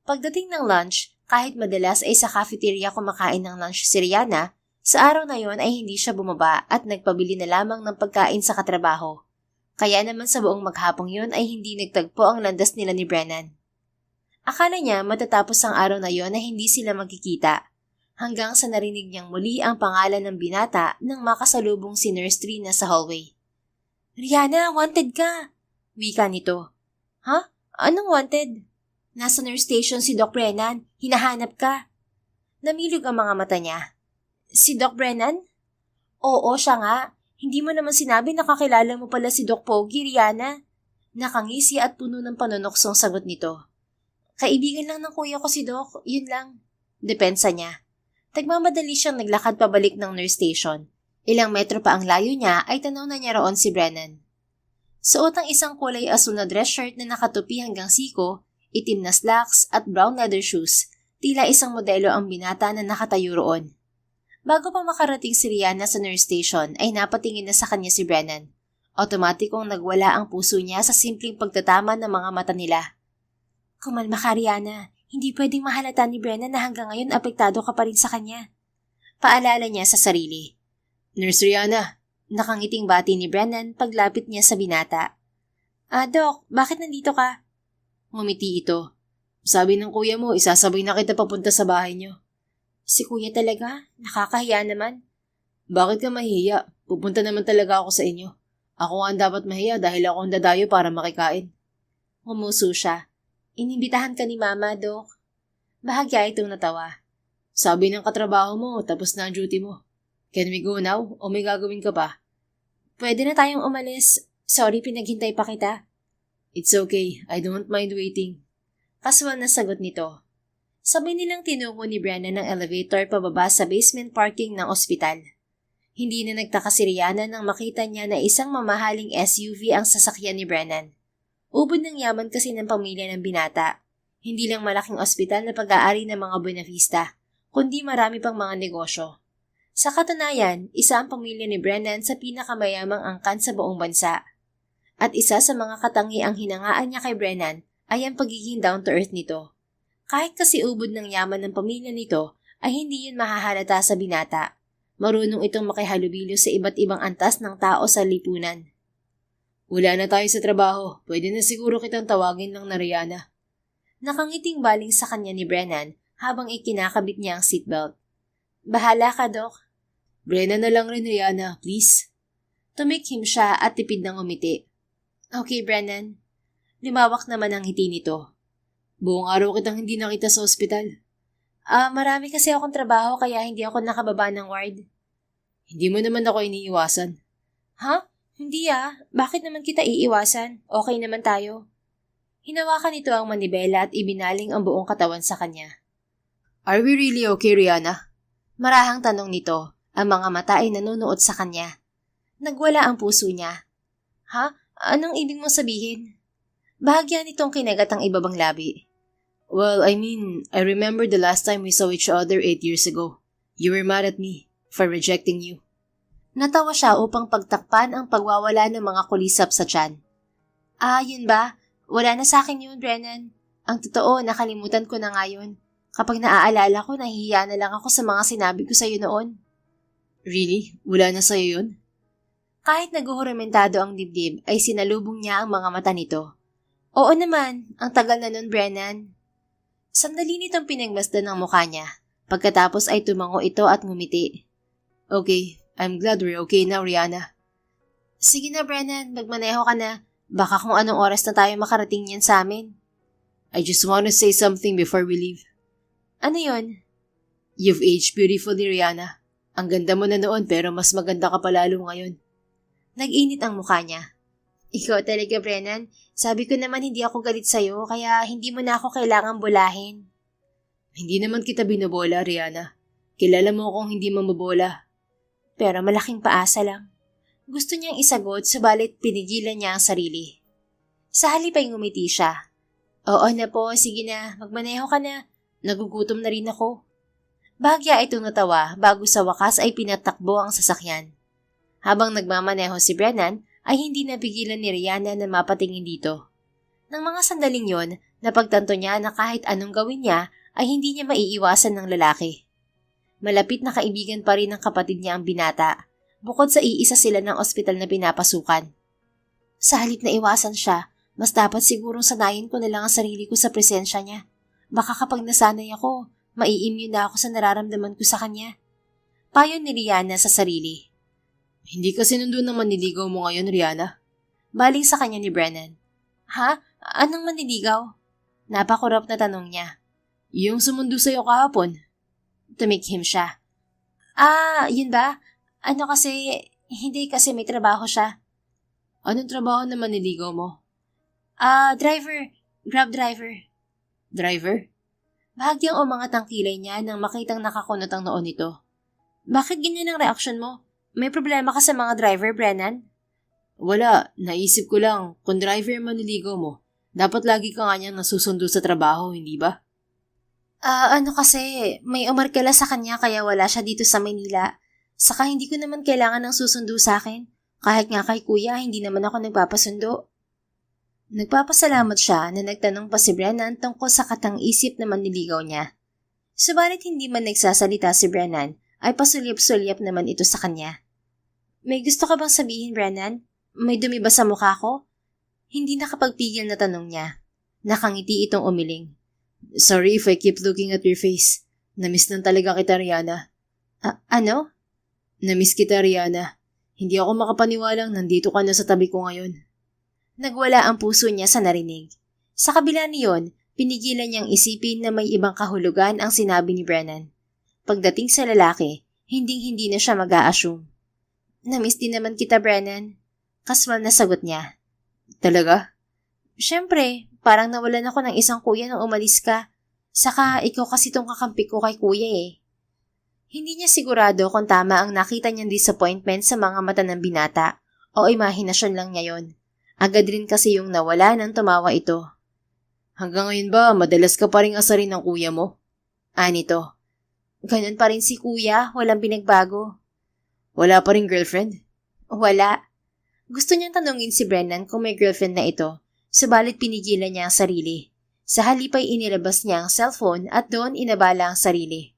Pagdating ng lunch, kahit madalas ay sa cafeteria kumakain ng lunch si Rihanna, sa araw na yon ay hindi siya bumaba at nagpabili na lamang ng pagkain sa katrabaho. Kaya naman sa buong maghapong yon ay hindi nagtagpo ang landas nila ni Brennan. Akala niya matatapos ang araw na yon ay hindi sila magkikita, hanggang sa narinig niyang muli ang pangalan ng binata nang makasalubong si Nurse Trina sa hallway. Rihanna, wanted ka! Wika nito. Ha? Anong wanted? Nasa nurse station si Doc Brennan. Hinahanap ka. Namilog ang mga mata niya. Si Doc Brennan? Oo, siya nga. Hindi mo naman sinabi na kakilala mo pala si Doc Pogi, Rihanna. Nakangisi at puno ng panunoksong sagot nito. Kaibigan lang ng kuya ko si Doc, yun lang. Depensa niya. Tagmamadali siyang naglakad pabalik ng nurse station. Ilang metro pa ang layo niya ay tanaw na niya roon si Brennan. Suot ang isang kulay asul na dress shirt na nakatupi hanggang siko, itim na slacks at brown leather shoes, tila isang modelo ang binata na nakatayo roon. Bago pa makarating si Rihanna sa nurse station ay napatingin na sa kanya si Brennan. Otomatikong nagwala ang puso niya sa simpleng pagtatama ng mga mata nila. Kumalma ka, Rihanna. Hindi pwedeng mahalata ni Brennan na hanggang ngayon apektado ka pa rin sa kanya. Paalala niya sa sarili. Nurse Rihanna. Nakangiting bati ni Brennan paglapit niya sa binata. Doc, bakit nandito ka? Ngumiti ito. Sabi ng kuya mo, isasabay na kita papunta sa bahay niyo. Si kuya talaga? Nakakahiya naman. Bakit ka mahihiya? Pupunta naman talaga ako sa inyo. Ako nga ang dapat mahiya dahil ako ang dadayo para makikain. Humuso siya. Inibitahan ka ni Mama, Doc. Bahagya itong natawa. Sabi ng katrabaho mo, tapos na ang duty mo. Can we go now o may gagawin ka pa? Pwede na tayong umalis. Sorry, pinaghintay pa kita. It's okay. I don't mind waiting. Kaswal na sagot nito. Sabay nilang tinungo ni Brennan ng elevator pababa sa basement parking ng ospital. Hindi na nagtaka si Rihanna nang makita niya na isang mamahaling SUV ang sasakyan ni Brennan. Ubod ng yaman kasi ng pamilya ng binata. Hindi lang malaking ospital na pag-aari ng mga Buenavista, kundi marami pang mga negosyo. Sa katunayan, isa ang pamilya ni Brennan sa pinakamayamang angkan sa buong bansa. At isa sa mga katangiang hinangaan niya kay Brennan ay ang pagiging down-to-earth nito. Kahit kasi ubod ng yaman ng pamilya nito, ay hindi yun mahahalata sa binata. Marunong itong makihalubilo sa iba't ibang antas ng tao sa lipunan. Wala na tayo sa trabaho. Pwede na siguro kitang tawagin ng na Rihanna. Nakangiting baling sa kanya ni Brennan habang ikinakabit niya ang seatbelt. Bahala ka, Doc. Brennan na lang rin, Rihanna, please. Tumikhim siya at tipid ng umiti. Okay, Brennan. Lumawak naman ang ngiti nito. Buong araw kitang hindi nakita sa ospital. Marami kasi akong trabaho kaya hindi ako nakababa ng ward. Hindi mo naman ako iniiwasan. Ha? Hindi bakit naman kita iiwasan? Okay naman tayo. Hinawakan nito ang manibela at ibinaling ang buong katawan sa kanya. Are we really okay, Rihanna? Marahang tanong nito, ang mga mata ay nanonood sa kanya. Nagwala ang puso niya. Ha? Anong ibig mong sabihin? Bahagya nitong kinagat ang ibabang labi. Well, I remember the last time we saw each other 8 years ago. You were mad at me for rejecting you. Natawa siya upang pagtakpan ang pagwawala ng mga kulisap sa tiyan. Yun ba? Wala na sa akin yun, Brennan. Ang totoo, nakalimutan ko na nga yun. Kapag naaalala ko, nahihiya na lang ako sa mga sinabi ko sa'yo noon. Really? Wala na sa'yo yun? Kahit naguhuramentado ang dibdib, ay sinalubong niya ang mga mata nito. Oo naman, ang tagal na nun, Brennan. Sandali nitong pinagmasdan ng mukha niya. Pagkatapos ay tumango ito at ngumiti. Okay, I'm glad we're okay now, Rihanna. Sige na, Brennan, magmaneho ka na. Baka kung anong oras na tayo makarating yan sa amin. I just want to say something before we leave. Ano yun? You've aged beautifully, Rihanna. Ang ganda mo na noon pero mas maganda ka pa lalo ngayon. Nag-init ang mukha niya. Ikaw talaga, Brennan. Sabi ko naman hindi ako galit sa'yo, kaya hindi mo na ako kailangang bulahin. Hindi naman kita binobola, Rihanna. Kilala mo akong hindi mabobola. Pero malaking paasa lang. Gusto niyang isagot, subalit pinigilan niya ang sarili. Sa halip ay ngumiti siya. Oo na po, sige na, magmaneho ka na. Nagugutom na rin ako. Bahagya itong natawa bago sa wakas ay pinatakbo ang sasakyan. Habang nagmamaneho si Brennan, ay hindi napigilan ni Rihanna na mapatingin dito. Nang mga sandaling yon, napagtanto niya na kahit anong gawin niya, ay hindi niya maiiwasan ng lalaki. Malapit na kaibigan pa rin ng kapatid niya ang binata, bukod sa iisa sila ng ospital na pinapasukan. Sa halip na iwasan siya, mas dapat sigurong sanayin ko na lang ang sarili ko sa presensya niya. Baka kapag nasanay ako, mai-immune na ako sa nararamdaman ko sa kanya. Payo ni Rihanna sa sarili. Hindi kasi nandun ang maniligaw mo ngayon, Rihanna. Baling sa kanya ni Brennan. Ha? Anong maniligaw? Napakurap na tanong niya. Yung sumundo sa'yo kahapon. Tumikhim siya. Yun ba? Hindi kasi may trabaho siya. Anong trabaho na maniligaw mo? Driver. Grab driver. Driver? Bahagyang umangat ang kilay niya nang makitang nakakunot ang noon nito. Bakit ganyan ang reaksyon mo? May problema ka sa mga driver, Brennan? Wala, naisip ko lang, kung driver ang maniligaw mo, dapat lagi ka nga niyang nasusundo sa trabaho, hindi ba? May umarkala sa kanya kaya wala siya dito sa Manila. Saka hindi ko naman kailangan ng susundo sa akin. Kahit nga kay kuya, hindi naman ako nagpapasundo. Nagpapasalamat siya na nagtanong pa si Brennan tungkol sa katang-isip na manliligaw niya. Subalit hindi man nagsasalita si Brennan, ay pasulyap-sulyap naman ito sa kanya. May gusto ka bang sabihin, Brennan? May dumi ba sa mukha ko? Hindi nakapagpigil na tanong niya. Nakangiti itong umiling. Sorry if I keep looking at your face. Namiss lang talaga kita, Rihanna. Ano? Namiss kita, Rihanna. Hindi ako makapaniwalang nandito ka na sa tabi ko ngayon. Nagwala ang puso niya sa narinig. Sa kabila niyon, pinigilan niyang isipin na may ibang kahulugan ang sinabi ni Brennan. Pagdating sa lalaki, hinding-hindi na siya mag-a-assume. Namiss din naman kita, Brennan. Kaswal na sagot niya. Talaga? Siyempre, parang nawalan ako ng isang kuya nang umalis ka. Saka ikaw kasi tong kakampi ko kay kuya eh. Hindi niya sigurado kung tama ang nakita niyang disappointment sa mga mata ng binata o imahinasyon lang niya yon. Agad rin kasi yung nawala nang tumawa ito. Hanggang ngayon ba, madalas ka pa rin asarin ng kuya mo? Anito. Ganun pa rin si kuya, walang pinagbago. Wala pa rin girlfriend? Wala. Gusto niyang tanungin si Brennan kung may girlfriend na ito, subalit pinigilan niya ang sarili. Sa halip ay inilabas niya ang cellphone at doon inabala ang sarili.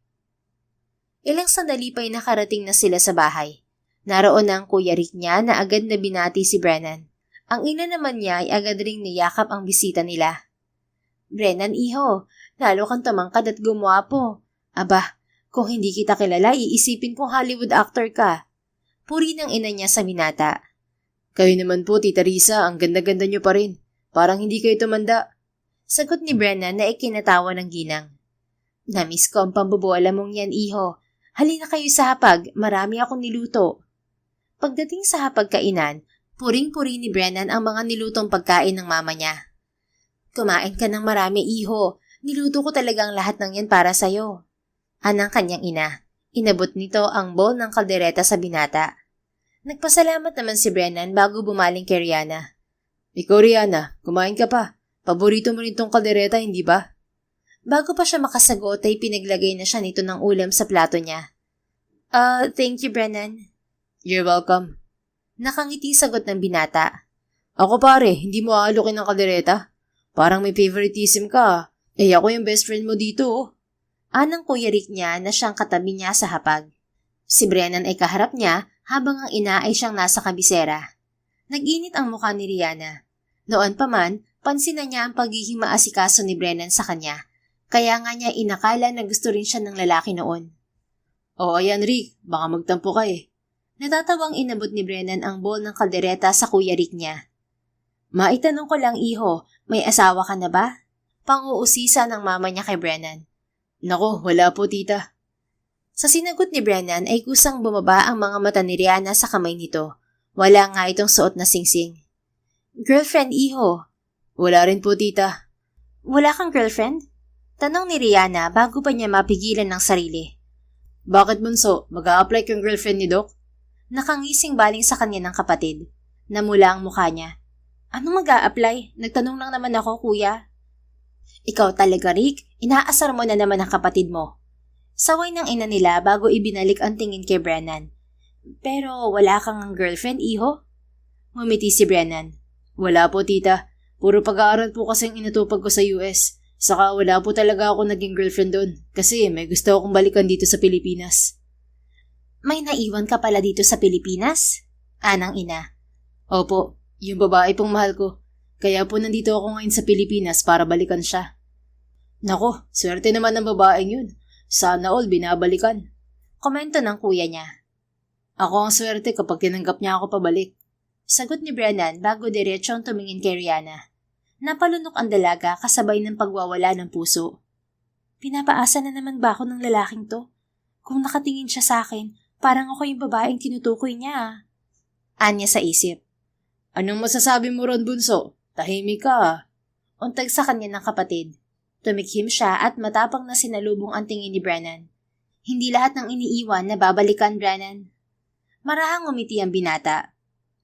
Ilang sandali pa'y nakarating na sila sa bahay. Naroon na ang kuya Rick niya na agad na binati si Brennan. Ang ina naman niya ay agad ring niyakap ang bisita nila. Brennan, iho, lalo kang tumangkad at gumwapo. Aba, kung hindi kita kilala, iisipin kong Hollywood actor ka. Puri ng ina niya sa binata. Kayo naman po, Tita Risa, ang ganda-ganda niyo pa rin. Parang hindi kayo tumanda. Sagot ni Brennan na ikinatawa ng ginang. Namiss ko ang pambubuala mong yan, iho. Halina kayo sa hapag, marami akong niluto. Pagdating sa hapagkainan, Puring-puri ni Brennan ang mga nilutong pagkain ng mama niya. Kumain ka ng marami, iho. Niluto ko talagang lahat ng yan para sa'yo. Anang kanyang ina. Inabot nito ang bowl ng kaldereta sa binata. Nagpasalamat naman si Brennan bago bumaling kay Rihanna. Ikaw, Rihanna, kumain ka pa. Paborito mo rin tong kaldereta, hindi ba? Bago pa siya makasagot ay pinaglagay na siya nito ng ulam sa plato niya. Thank you, Brennan. You're welcome. Nakangiti sagot ng binata. Ako pare, hindi mo aalukin ng kaldereta? Parang may favoritism ka. Ako yung best friend mo dito, oh. Anang Kuya Rick niya na siyang katabi niya sa hapag. Si Brennan ay kaharap niya habang ang ina ay siyang nasa kabisera. Nag-init ang mukha ni Rihanna. Noon pa man, pansin na niya ang pagiging maasikaso ni Brennan sa kanya. Kaya nga niya inakala na gusto rin siya ng lalaki noon. Oo, ayan Rick, baka magtampo ka eh. Natatawang inabot ni Brennan ang bowl ng kaldereta sa Kuya Rick niya. Maitanong ko lang, iho, may asawa ka na ba? Pang-uusisa ng mama niya kay Brennan. Nako, wala po tita. Sa sinagot ni Brennan ay kusang bumaba ang mga mata ni Rihanna sa kamay nito. Wala nga itong suot na singsing. Girlfriend, iho? Wala rin po tita. Wala kang girlfriend? Tanong ni Rihanna bago pa niya mapigilan ng sarili. Bakit bunso? Mag-a-apply kang girlfriend ni Doc? Nakangising baling sa kanya ng kapatid. Namula ang mukha niya. Ano mag-a-apply? Nagtanong lang naman ako, kuya. Ikaw talaga, Rick. Inaasar mo na naman ang kapatid mo. Saway ng ina nila bago ibinalik ang tingin kay Brennan. Pero wala kang girlfriend, iho? Ngumiti si Brennan. Wala po tita. Puro pag-aaral po kasing inatupag ko sa US. Saka wala po talaga ako naging girlfriend doon. Kasi may gusto akong balikan dito sa Pilipinas. May naiwan ka pala dito sa Pilipinas? Anang ina. Opo, yung babae pong mahal ko. Kaya po nandito ako ngayon sa Pilipinas para balikan siya. Nako, swerte naman ng babaeng yun. Sana all binabalikan. Komento ng kuya niya. Ako ang swerte kapag tinanggap niya ako pabalik. Sagot ni Brennan bago diretsong tumingin kay Rihanna. Napalunok ang dalaga kasabay ng pagwawala ng puso. Pinapaasa na naman ba ako ng lalaking to? Kung nakatingin siya sa akin, parang ako yung babaeng tinutukoy niya. Anya sa isip. Anong masasabi mo ron, bunso? Tahimik ka. Untag sa kanya ng kapatid. Tumikhim siya at matapang na sinalubong ang tingin ni Brennan. Hindi lahat ng iniiwan na babalikan, Brennan. Marahang umiti ang binata.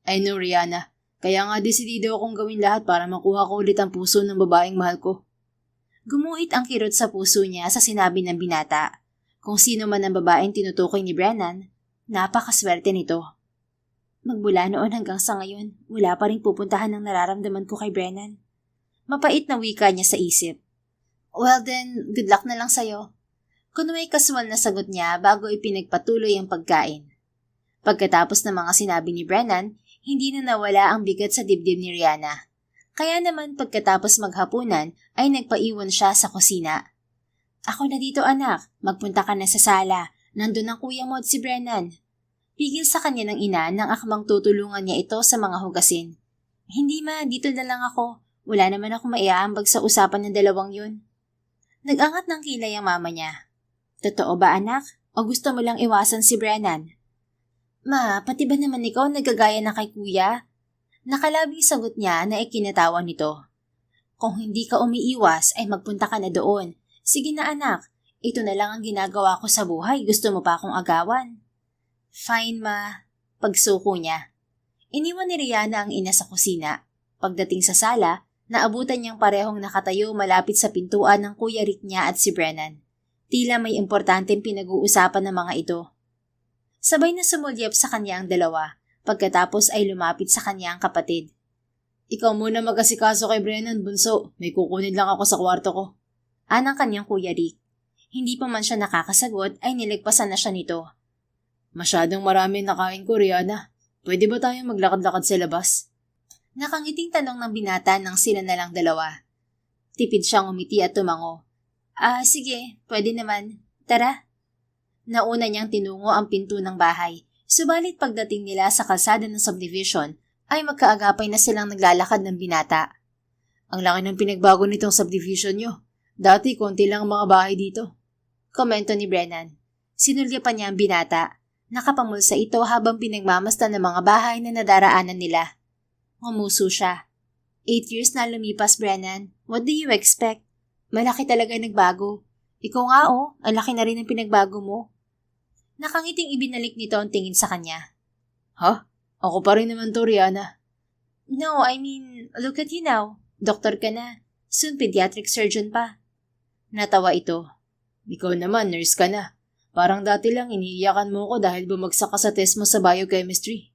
I know, Rihanna. Kaya nga desidido akong gawin lahat para makuha ko ulit ang puso ng babaeng mahal ko. Gumuhit ang kirot sa puso niya sa sinabi ng binata. Kung sino man ang babaeng tinutukoy ni Brennan, napakaswerte nito. Magmula noon hanggang sa ngayon, wala pa rin pupuntahan ng nararamdaman ko kay Brennan. Mapait na wika niya sa isip. Well then, good luck na lang sa'yo. Kunway kasual na sagot niya bago ipinagpatuloy ang pagkain. Pagkatapos ng mga sinabi ni Brennan, hindi na nawala ang bigat sa dibdib ni Rihanna. Kaya naman pagkatapos maghapunan ay nagpaiwan siya sa kusina. Ako na dito anak, magpunta ka na sa sala. Nandun ang kuya mo at si Brennan. Pigil sa kanya ng ina nang akmang tutulungan niya ito sa mga hugasin. Hindi ma, dito na lang ako. Wala naman ako maiaambag sa usapan ng dalawang yun. Nag-angat ng kilay ang mama niya. Totoo ba anak? O gusto mo lang iwasan si Brennan? Ma, pati ba naman ikaw nagagaya na kay kuya? Nakalabing sagot niya na ikinatawa nito. Kung hindi ka umiiwas ay magpunta ka na doon. Sige na anak, ito na lang ang ginagawa ko sa buhay. Gusto mo pa akong agawan? Fine ma, pagsuko niya. Iniwan ni Rihanna ang ina sa kusina. Pagdating sa sala, naabutan niyang parehong nakatayo malapit sa pintuan ng Kuya Rick niya at si Brennan. Tila may importanteng pinag-uusapan ng mga ito. Sabay na sumulyap sa kanya ang dalawa, pagkatapos ay lumapit sa kanya ang kapatid. Ikaw muna mag-asikaso kay Brennan, bunso. May kukunin lang ako sa kwarto ko. Anang kanyang Kuya Rick. Hindi pa man siya nakakasagot ay nilagpasan na siya nito. Masyadong marami nakain ko, Rihanna. Pwede ba tayong maglakad-lakad sa labas? Nakangiting tanong ng binata nang sila na lang dalawa. Tipid siyang umiti at tumango. Sige, pwede naman. Tara. Nauna niyang tinungo ang pinto ng bahay. Subalit pagdating nila sa kalsada ng subdivision, ay magkaagapay na silang naglalakad ng binata. Ang laki ng pinagbago nitong subdivision nyo. Dati, konti lang ang mga bahay dito. Komento ni Brennan. Sinulyapan niya ang binata. Nakapamulsa ito habang pinagmamasdan ng mga bahay na nadaraanan nila. Ngumuso siya. 8 years na lumipas, Brennan. What do you expect? Malaki talaga nagbago. Ikaw nga ang laki na rin ang pinagbago mo. Nakangiting ibinalik nito ang tingin sa kanya. Ha? Ako pa rin naman to, Rihanna. No, I mean, look at you now. Doktor ka na. Soon pediatric surgeon pa. Natawa ito. Ikaw naman, nurse ka na. Parang dati lang iniiyakan mo ko dahil bumagsak ka sa test mo sa biochemistry.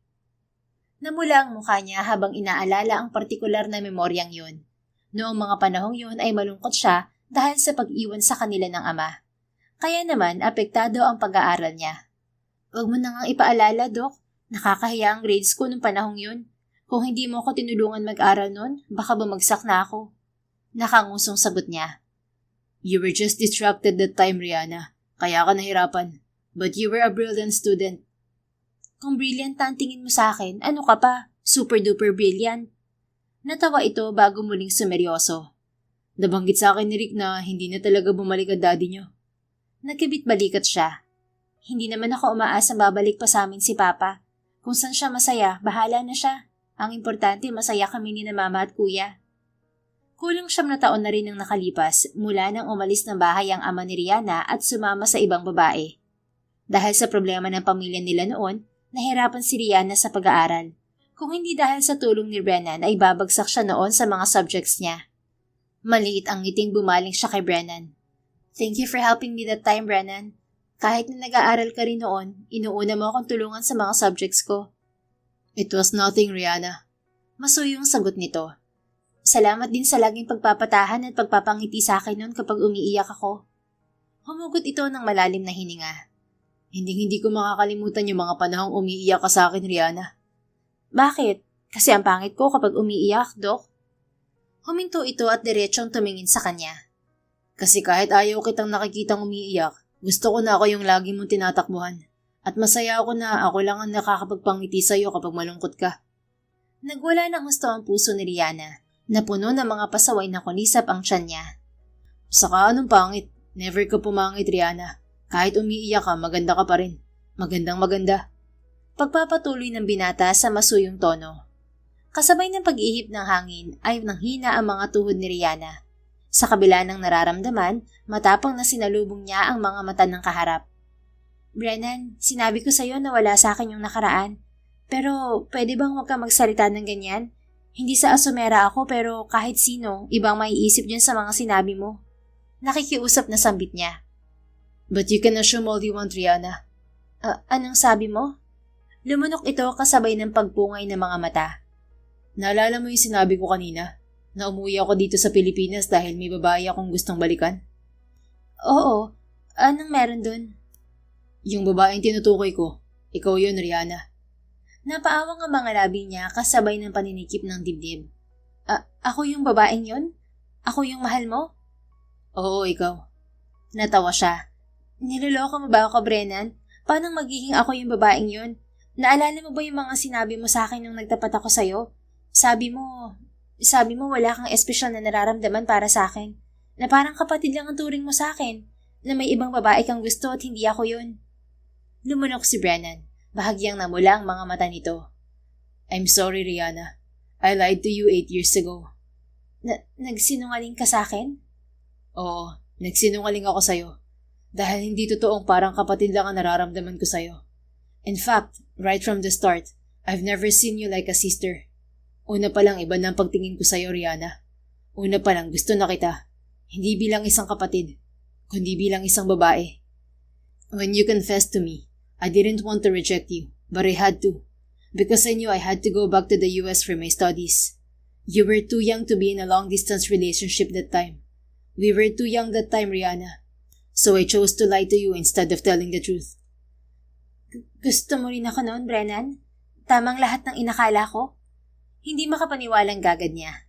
Namula ang mukha niya habang inaalala ang partikular na memoryang yun. Noong mga panahong yun ay malungkot siya dahil sa pag-iwan sa kanila ng ama. Kaya naman apektado ang pag-aaral niya. Huwag mo na nga ipaalala, Dok. Nakakahiya ang grades ko nung panahong yun. Kung hindi mo ako tinulungan mag-aral nun, baka bumagsak na ako. Nakangusong sagot niya. You were just distracted that time, Rihanna. Kaya ka nahirapan. But you were a brilliant student. Kung brilliant ang tingin mo sa akin, ano ka pa? Super duper brilliant. Natawa ito bago muling sumeryoso. Nabanggit sa akin ni Rick na hindi na talaga bumalik ang daddy niyo. Nagkibit-balikat siya. Hindi naman ako umaasa babalik pa sa amin si Papa. Kung saan siya masaya, bahala na siya. Ang importante, masaya kami ni na Mama at Kuya. Kulang 7 na taon na rin ang nakalipas mula nang umalis ng bahay ang ama ni Rihanna at sumama sa ibang babae. Dahil sa problema ng pamilya nila noon, nahirapan si Rihanna sa pag-aaral. Kung hindi dahil sa tulong ni Brennan ay babagsak siya noon sa mga subjects niya. Maliit ang ngiting bumaling siya kay Brennan. Thank you for helping me that time, Brennan. Kahit na nag-aaral ka rin noon, inuuna mo akong tulungan sa mga subjects ko. It was nothing, Rihanna. Masuyong sagot nito. Salamat din sa laging pagpapatahan at pagpapangiti sa akin noon kapag umiiyak ako. Humugot ito ng malalim na hininga. Hindi ko makakalimutan yung mga panahong umiiyak ka sa akin, Rihanna. Bakit? Kasi ang pangit ko kapag umiiyak, Dok? Huminto ito at diretsong tumingin sa kanya. Kasi kahit ayaw kitang nakikitang umiiyak, gusto ko na ako yung lagi mong tinatakbuhan. At masaya ako na ako lang ang nakakapagpangiti sa'yo kapag malungkot ka. Nagwala ng gusto ang puso ni Rihanna. Napuno ng mga pasaway na kulisap ang tiyan niya. Saka anong pangit? Never ka pumangit, Rihanna. Kahit umiiyak ka, maganda ka pa rin. Magandang maganda. Pagpapatuloy ng binata sa masuyong tono. Kasabay ng pag-ihip ng hangin ay nanghina ang mga tuhod ni Rihanna. Sa kabila ng nararamdaman, matapang na sinalubong niya ang mga mata ng kaharap. Brennan, sinabi ko sa'yo na wala sa akin yung nakaraan. Pero pwede bang huwag ka magsalita ng ganyan? Hindi sa asumera ako pero kahit sino, ibang maiisip dyan sa mga sinabi mo. Nakikiusap na sambit niya. But you can assume all you want, Rihanna. Anong sabi mo? Lumunok ito kasabay ng pagpungay ng mga mata. Naalala mo yung sinabi ko kanina? Na umuwi ako dito sa Pilipinas dahil may babae akong gustong balikan? Oo. Anong meron dun? Yung babaeng tinutukoy ko. Ikaw yun, Rihanna. Napaawang ang mga labi niya kasabay ng paninikip ng dibdib. Ako yung babaeng yun? Ako yung mahal mo? Oo, ikaw. Natawa siya. Niloloko mo ba ako, Brennan? Paano magiging ako yung babaeng yun? Naalala mo ba yung mga sinabi mo sa akin nung nagtapat ako sa'yo? Sabi mo wala kang espesyal na nararamdaman para sa akin. Na parang kapatid lang ang turing mo sa akin. Na may ibang babae kang gusto at hindi ako yun. Lumunok si Brennan. Bahagyang namula ang mga mata nito. I'm sorry, Rihanna. I lied to you 8 years ago. Nagsinungaling ka sa akin? Oo, nagsinungaling ako sa'yo. Dahil hindi totoong parang kapatid lang ang nararamdaman ko sa'yo. In fact, right from the start, I've never seen you like a sister. Una pa lang iba na ang pagtingin ko sa'yo, Rihanna. Una pa lang gusto na kita. Hindi bilang isang kapatid, kundi bilang isang babae. When you confessed to me, I didn't want to reject you, but I had to. Because I knew I had to go back to the US for my studies. You were too young to be in a long-distance relationship that time. We were too young that time, Rihanna. So I chose to lie to you instead of telling the truth. Gusto mo rin ako noon, Brennan? Tamang lahat ng inakala ko? Hindi makapaniwalang gagad niya.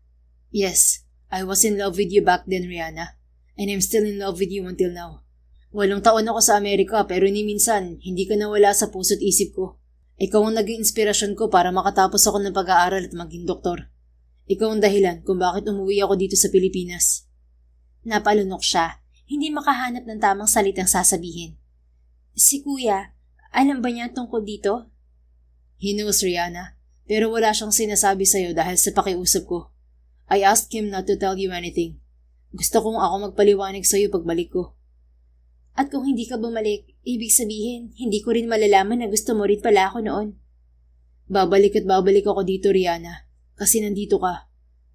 Yes, I was in love with you back then, Rihanna. And I'm still in love with you until now. 8 taon ako sa Amerika pero ni minsan hindi ka nawala sa puso't isip ko. Ikaw ang naging inspirasyon ko para makatapos ako ng pag-aaral at maging doktor. Ikaw ang dahilan kung bakit umuwi ako dito sa Pilipinas. Napalunok siya, hindi makahanap ng tamang salitang sasabihin. Si Kuya, alam ba niya tungkol dito? He knows, Rihanna. Pero wala siyang sinasabi sa'yo dahil sa pakiusap ko. I asked him not to tell you anything. Gusto kong ako magpaliwanag sa'yo pagbalik ko. At kung hindi ka bumalik, ibig sabihin, hindi ko rin malalaman na gusto mo rin pala ako noon. Babalik at babalik ako dito, Rihanna. Kasi nandito ka.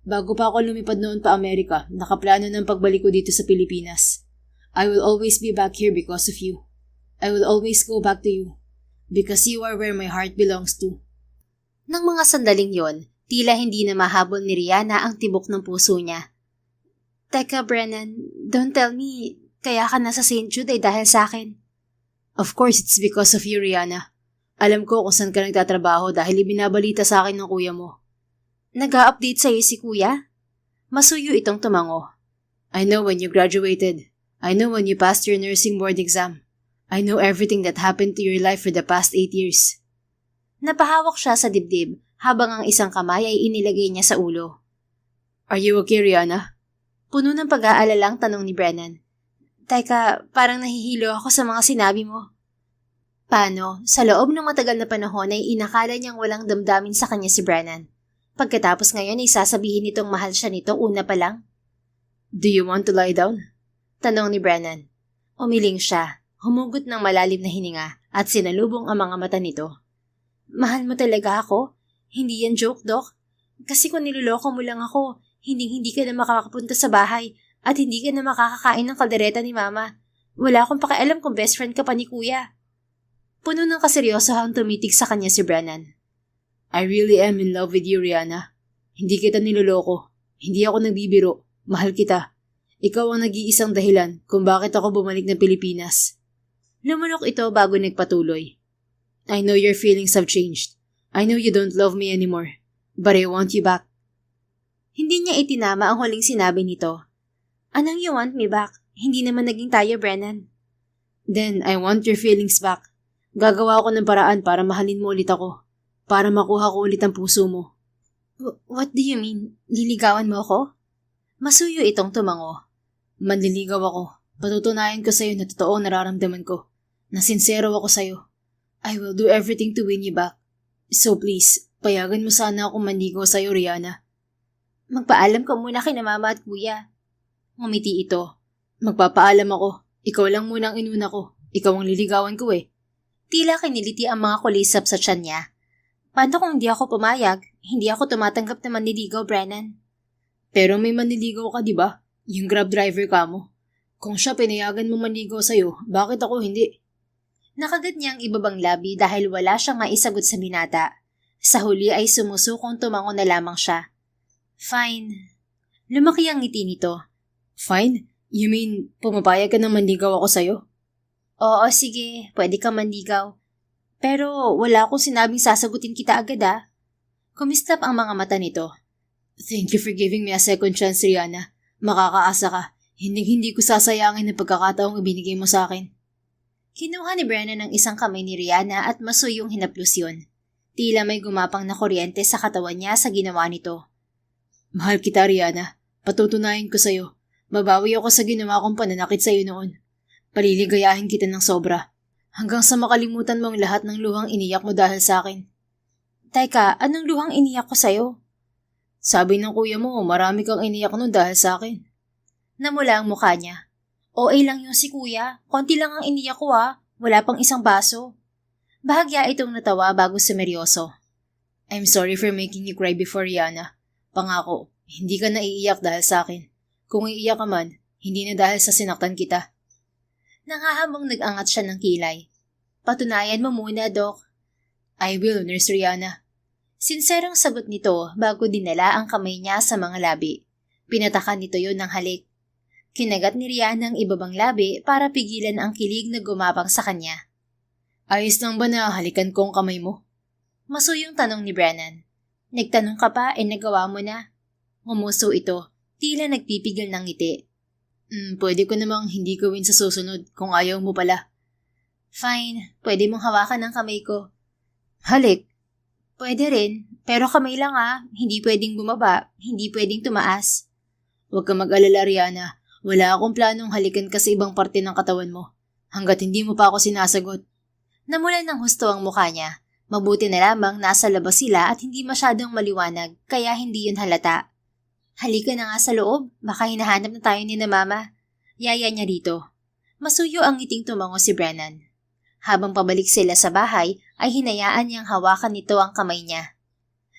Bago pa ako lumipad noon pa Amerika, nakaplano ng pagbalik ko dito sa Pilipinas. I will always be back here because of you. I will always go back to you. Because you are where my heart belongs to. Nang mga sandaling yon, tila hindi na mahabol ni Rihanna ang tibok ng puso niya. Teka, Brennan, don't tell me, kaya ka nasa St. Jude ay dahil sa akin. Of course, it's because of you, Rihanna. Alam ko kung saan ka nagtatrabaho dahil ibinabalita sa akin ng kuya mo. Nag-a-update sa'yo si kuya? Masuyo itong tumango. I know when you graduated. I know when you passed your nursing board exam. I know everything that happened to your life for the past 8 years. Napahawak siya sa dibdib habang ang isang kamay ay inilagay niya sa ulo. Are you okay, Rihanna? Puno ng pag-aalalang tanong ni Brennan. Teka, parang nahihilo ako sa mga sinabi mo. Paano, sa loob ng matagal na panahon ay inakala niyang walang damdamin sa kanya si Brennan. Pagkatapos ngayon ay sasabihin nitong mahal siya nito una pa lang. Do you want to lie down? Tanong ni Brennan. Umiling siya, humugot ng malalim na hininga at sinalubong ang mga mata nito. Mahal mo talaga ako? Hindi yan joke, Doc. Kasi kung niloloko mo lang ako, hindi ka na makakapunta sa bahay at hindi ka na makakakain ng kaldereta ni Mama. Wala akong pakialam kung best friend ka pa ni Kuya. Puno ng kaseryosohang tumitig sa kanya si Brennan. I really am in love with you, Rihanna. Hindi kita niloloko. Hindi ako nagbibiro. Mahal kita. Ikaw ang nag-iisang dahilan kung bakit ako bumalik ng Pilipinas. Lumunok ito bago nagpatuloy. I know your feelings have changed. I know you don't love me anymore. But I want you back. Hindi niya itinama ang huling sinabi nito. Anong you want me back? Hindi naman naging tayo, Brennan. Then, I want your feelings back. Gagawa ako ng paraan para mahalin mo ulit ako. Para makuha ko ulit ang puso mo. What do you mean? Liligawan mo ako? Masuyo itong tumango. Manliligaw ako. Patutunayan ko sa'yo na totoo ang nararamdaman ko. Na sincero ako sa'yo. I will do everything to win you back. So please, payagan mo sana akong manligaw sa'yo, Rihanna. Magpaalam ka muna kay na Mama at Kuya. Ngumiti ito. Magpapaalam ako. Ikaw lang muna ang inuna ko. Ikaw ang liligawan ko eh. Tila kiniliti ang mga kulisap sa tiyan niya. Paano kung hindi ako pumayag? Hindi ako tumatanggap na manliligaw, Brennan. Pero may manliligaw ka, di ba? Yung Grab driver ka mo. Kung siya pinayagan mo manligaw sa'yo, bakit ako hindi? Nakagat niya ang ibabang labi dahil wala siyang maisagot sa binata. Sa huli ay sumusukong tumango na lamang siya. Fine. Lumaki ang ngiti nito. Fine? You mean, pumapayag ka na manligaw ako sa'yo? Oo, sige. Pwede ka manligaw. Pero wala akong sinabing sasagutin kita agad Kumislap ang mga mata nito. Thank you for giving me a second chance, Rihanna. Makakaasa ka. Hindi ko sasayangin ang pagkakataong ibinigay mo sa akin. Kinuha ni Brennan ang isang kamay ni Rihanna at masuyong hinaplos yun. Tila may gumapang na kuryente sa katawan niya sa ginawa nito. Mahal kita, Rihanna. Patutunayan ko sa'yo. Babawi ako sa ginawa kong pananakit sa'yo noon. Paliligayahin kita ng sobra. Hanggang sa makalimutan mo ang lahat ng luhang iniyak mo dahil sa akin. Teka, anong luhang iniyak ko sa'yo? Sabi ng kuya mo, marami kang iniyak nun dahil sa akin. Namula ang mukha niya. OA lang yung si kuya. Konti lang ang iniyak ko Wala pang isang baso. Bahagya itong natawa bago sumeryoso. I'm sorry for making you cry before, Rihanna. Pangako, hindi ka naiiyak dahil sa akin. Kung iiyak ka man, hindi na dahil sa sinaktan kita. Nangahamong nag-angat siya ng kilay. Patunayan mo muna, Doc. I will, Nurse Rihanna. Sinserong sagot nito bago dinala ang kamay niya sa mga labi. Pinatakan nito yon ng halik. Kinagat ni Rihanna ang ibabang labi para pigilan ang kilig na gumapang sa kanya. Ayos lang ba na halikan ko ang kamay mo? Masuyong tanong ni Brennan. Nagtanong ka pa nagawa mo na. Ngumuso ito, tila nagpipigil ng ngiti. Pwede ko namang hindi gawin sa susunod kung ayaw mo pala. Fine, pwede mong hawakan ang kamay ko. Halik. Pwede rin, pero kamay lang Hindi pwedeng bumaba, hindi pwedeng tumaas. Huwag ka mag-alala, Rihanna. Wala akong planong halikan ka sa ibang parte ng katawan mo. Hanggat hindi mo pa ako sinasagot. Namulan ng husto ang mukha niya. Mabuti na lamang nasa labas sila at hindi masyadong maliwanag kaya hindi yun halata. Halika na nga sa loob, baka hinahanap na tayo ni na mama. Yaya niya dito. Masuyo ang ngiting tumango si Brennan. Habang pabalik sila sa bahay ay hinayaan niyang hawakan nito ang kamay niya.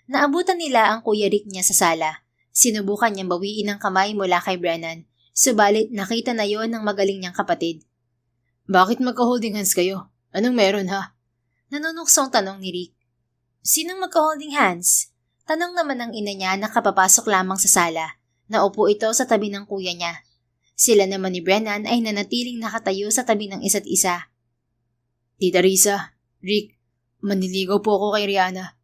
Naabutan nila ang Kuya Rick niya sa sala. Sinubukan niyang bawiin ang kamay mula kay Brennan, subalit nakita na yon ng magaling niyang kapatid. Bakit magka-holding hands kayo? Anong meron ha? Nanunuksong tanong ni Rick. Sinong magka-holding hands? Tanong naman ng ina niya na kapapasok lamang sa sala. Naupo ito sa tabi ng kuya niya. Sila naman ni Brennan ay nanatiling nakatayo sa tabi ng isa't isa. Tita Risa, Rick, manliligaw po ako kay Rihanna.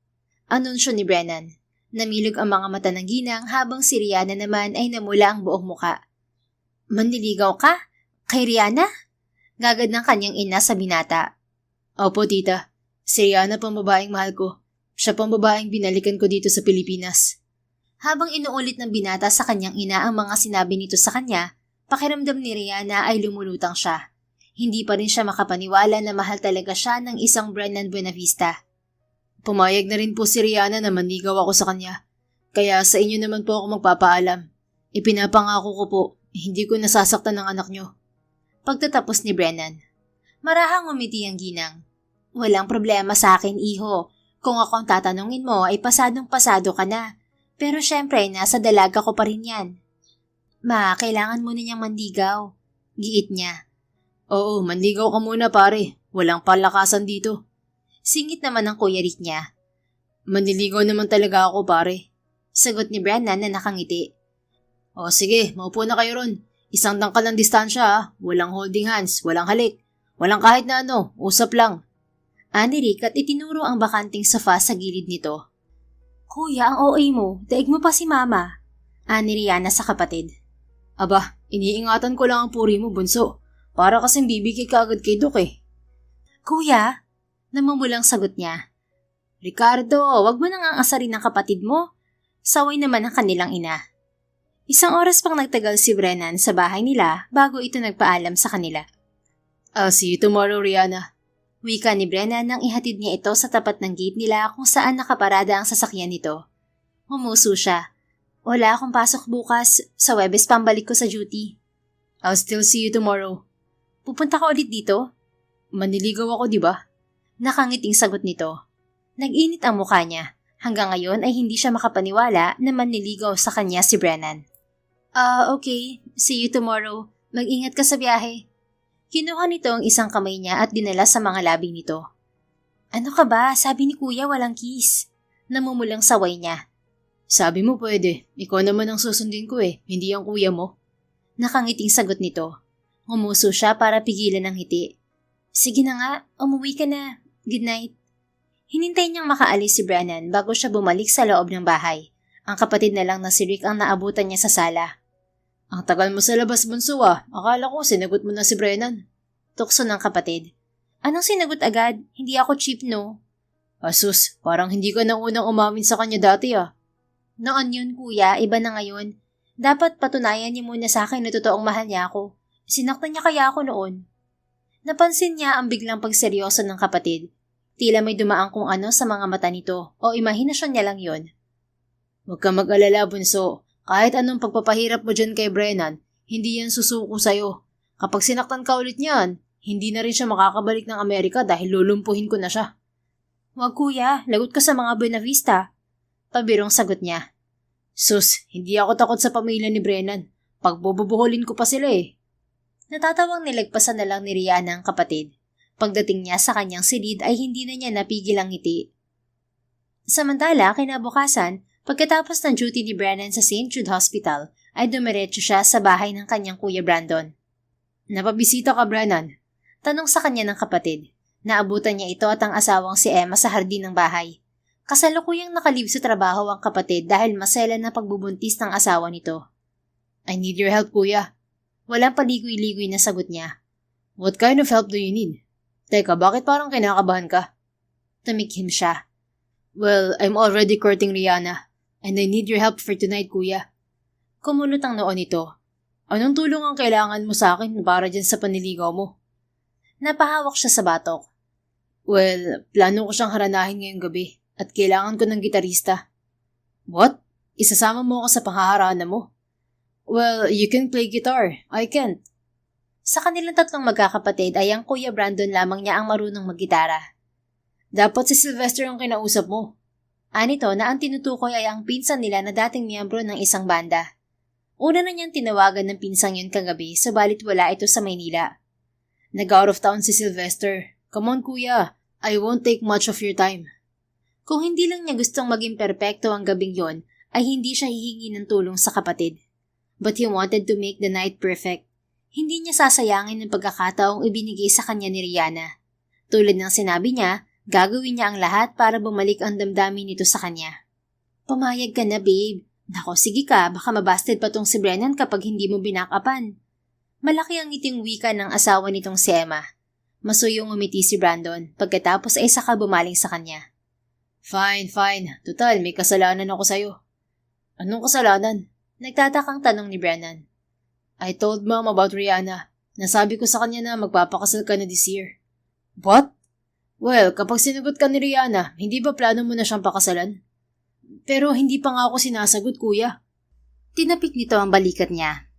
Anunsyo ni Brennan. Namilog ang mga mata ng ginang habang si Rihanna naman ay namula ang buong muka. Manliligaw ka? Kay Rihanna? Gagad ng kanyang ina sa binata. Opo, tita. Si Rihanna pang babaeng mahal ko. Siya pang babaeng binalikan ko dito sa Pilipinas. Habang inuulit ng binata sa kanyang ina ang mga sinabi nito sa kanya, pakiramdam ni Rihanna ay lumulutang siya. Hindi pa rin siya makapaniwala na mahal talaga siya ng isang Brennan Buenavista. Pumayag na rin po si Rihanna na manligaw ako sa kanya. Kaya sa inyo naman po ako magpapaalam. Ipinapangako ko po, hindi ko nasasaktan ng anak nyo. Pagtatapos ni Brennan, marahang umiti ang ginang. Walang problema sa akin, iho. Kung akong tatanungin mo ay pasadong-pasado ka na. Pero syempre, nasa dalaga ko pa rin yan. Ma, kailangan mo na niyang manligaw. Giit niya. Oo, manligaw ka muna pare. Walang palakasan dito. Singit naman ang Kuya Rick niya. Manliligaw naman talaga ako pare. Sagot ni Brennan na nakangiti. O sige, maupo na kayo ron. Isang dangkal ng distansya ha. Walang holding hands, walang halik. Walang kahit na ano, usap lang. Ani Rick at itinuro ang bakanting sofa sa gilid nito. Kuya, ang OA mo. Daig mo pa si mama. Ani Rihanna sa kapatid. Aba, iniingatan ko lang ang puri mo, bunso. Para kasing bibigay ka agad kay Doc eh. Kuya, namumulang sagot niya. Ricardo, wag mo nang aangasarin ng kapatid mo. Saway naman ang kanilang ina. Isang oras pang nagtagal si Brennan sa bahay nila bago ito nagpaalam sa kanila. I'll see you tomorrow, Rihanna. Wika ni Brennan nang ihatid niya ito sa tapat ng gate nila kung saan nakaparada ang sasakyan nito. Humuso siya. Wala akong pasok bukas. Sa Webes pambalik ko sa duty. I'll still see you tomorrow. Pupunta ka ulit dito? Manliligaw ako, di ba? Nakangiting sagot nito. Nag-init ang mukha niya. Hanggang ngayon ay hindi siya makapaniwala na manliligaw sa kanya si Brennan. Okay. See you tomorrow. Mag-ingat ka sa biyahe. Kinuha nito ang isang kamay niya at dinala sa mga labi nito. Ano ka ba? Sabi ni kuya walang kiss. Namumulang saway niya. Sabi mo pwede. Ikaw naman ang susundin ko eh. Hindi ang kuya mo. Nakangiting sagot nito. Humuso siya para pigilan ang hiti. Sige na nga. Umuwi ka na. Good night. Hinintay niyang makaalis si Brennan bago siya bumalik sa loob ng bahay. Ang kapatid na lang na si Rick ang naabutan niya sa sala. Ang tagal mo sa labas, bunso ah. Akala ko sinagot mo na si Brennan. Tukso ng kapatid. Anong sinagot agad? Hindi ako cheap, no? Asus, parang hindi ka na unang umamin sa kanya dati ah. Noon yun, kuya. Iba na ngayon. Dapat patunayan niya muna sa akin na totoong mahal niya ako. Sinaktan niya kaya ako noon. Napansin niya ang biglang pagseryoso ng kapatid. Tila may dumaang kung ano sa mga mata nito o imahinasyon niya lang yon. Huwag ka mag-alala, bunso. Kahit anong pagpapahirap mo dyan kay Brennan, hindi yan susuko sa'yo. Kapag sinaktan ka ulit niyan, hindi na rin siya makakabalik ng Amerika dahil lulumpuhin ko na siya. Wag kuya, lagot ka sa mga Buenavista. Pabirong sagot niya. Sus, hindi ako takot sa pamilya ni Brennan. Pagbububuholin ko pa sila eh. Natatawang nilagpasan na lang ni Rihanna ang kapatid. Pagdating niya sa kanyang silid ay hindi na niya napigil ang ngiti. Samantala, kinabukasan, pagkatapos ng duty ni Brennan sa St. Jude Hospital, ay dumiretso siya sa bahay ng kanyang kuya Brandon. Napabisita ka, Brennan? Tanong sa kanya ng kapatid. Naabutan niya ito at ang asawang si Emma sa hardin ng bahay. Kasalukuyang nakalib sa trabaho ang kapatid dahil masela na pagbubuntis ng asawa nito. I need your help, kuya. Walang paligoy-ligoy na sagot niya. What kind of help do you need? Teka, bakit parang kinakabahan ka? Tumikhim siya. Well, I'm already courting Rihanna. And I need your help for tonight, kuya. Kumunot ang noon nito. Anong tulong ang kailangan mo sa akin para dyan sa paniligaw mo? Napahawak siya sa batok. Well, plano ko siyang haranahin ngayong gabi at kailangan ko ng gitarista. What? Isasama mo ako sa panghaharana mo? Well, you can play guitar. I can't. Sa kanilang tatlong magkakapatid ay ang Kuya Brandon lamang niya ang marunong maggitara. Dapat si Sylvester ang kinausap mo. Anito na ang tinutukoy ay ang pinsan nila na dating miyembro ng isang banda. Una na niyang tinawagan ng pinsang yun kagabi, subalit wala ito sa Maynila. Nag-out of town si Sylvester. Come on kuya, I won't take much of your time. Kung hindi lang niya gustong maging perpekto ang gabing yon, ay hindi siya hihingi ng tulong sa kapatid. But he wanted to make the night perfect. Hindi niya sasayangin ng pagkakataong ibinigay sa kanya ni Rihanna. Tulad ng sinabi niya, gagawin niya ang lahat para bumalik ang damdamin nito sa kanya. Pumayag ka na, babe. Nako, sige ka, baka mabasted pa tong si Brennan kapag hindi mo binakapan. Malaki ang ngiting wika ng asawa nitong si Emma. Masuyong umiti si Brandon, pagkatapos ay saka bumaling sa kanya. Fine. Total, may kasalanan ako sa'yo. Anong kasalanan? Nagtatakang tanong ni Brennan. I told mom about Rihanna. Nasabi ko sa kanya na magpapakasal ka na this year. What? Well, kapag sinagot ka ni Rihanna, hindi ba plano mo na siyang pakasalan? Pero hindi pa nga ako sinasagot, kuya. Tinapik nito ang balikat niya.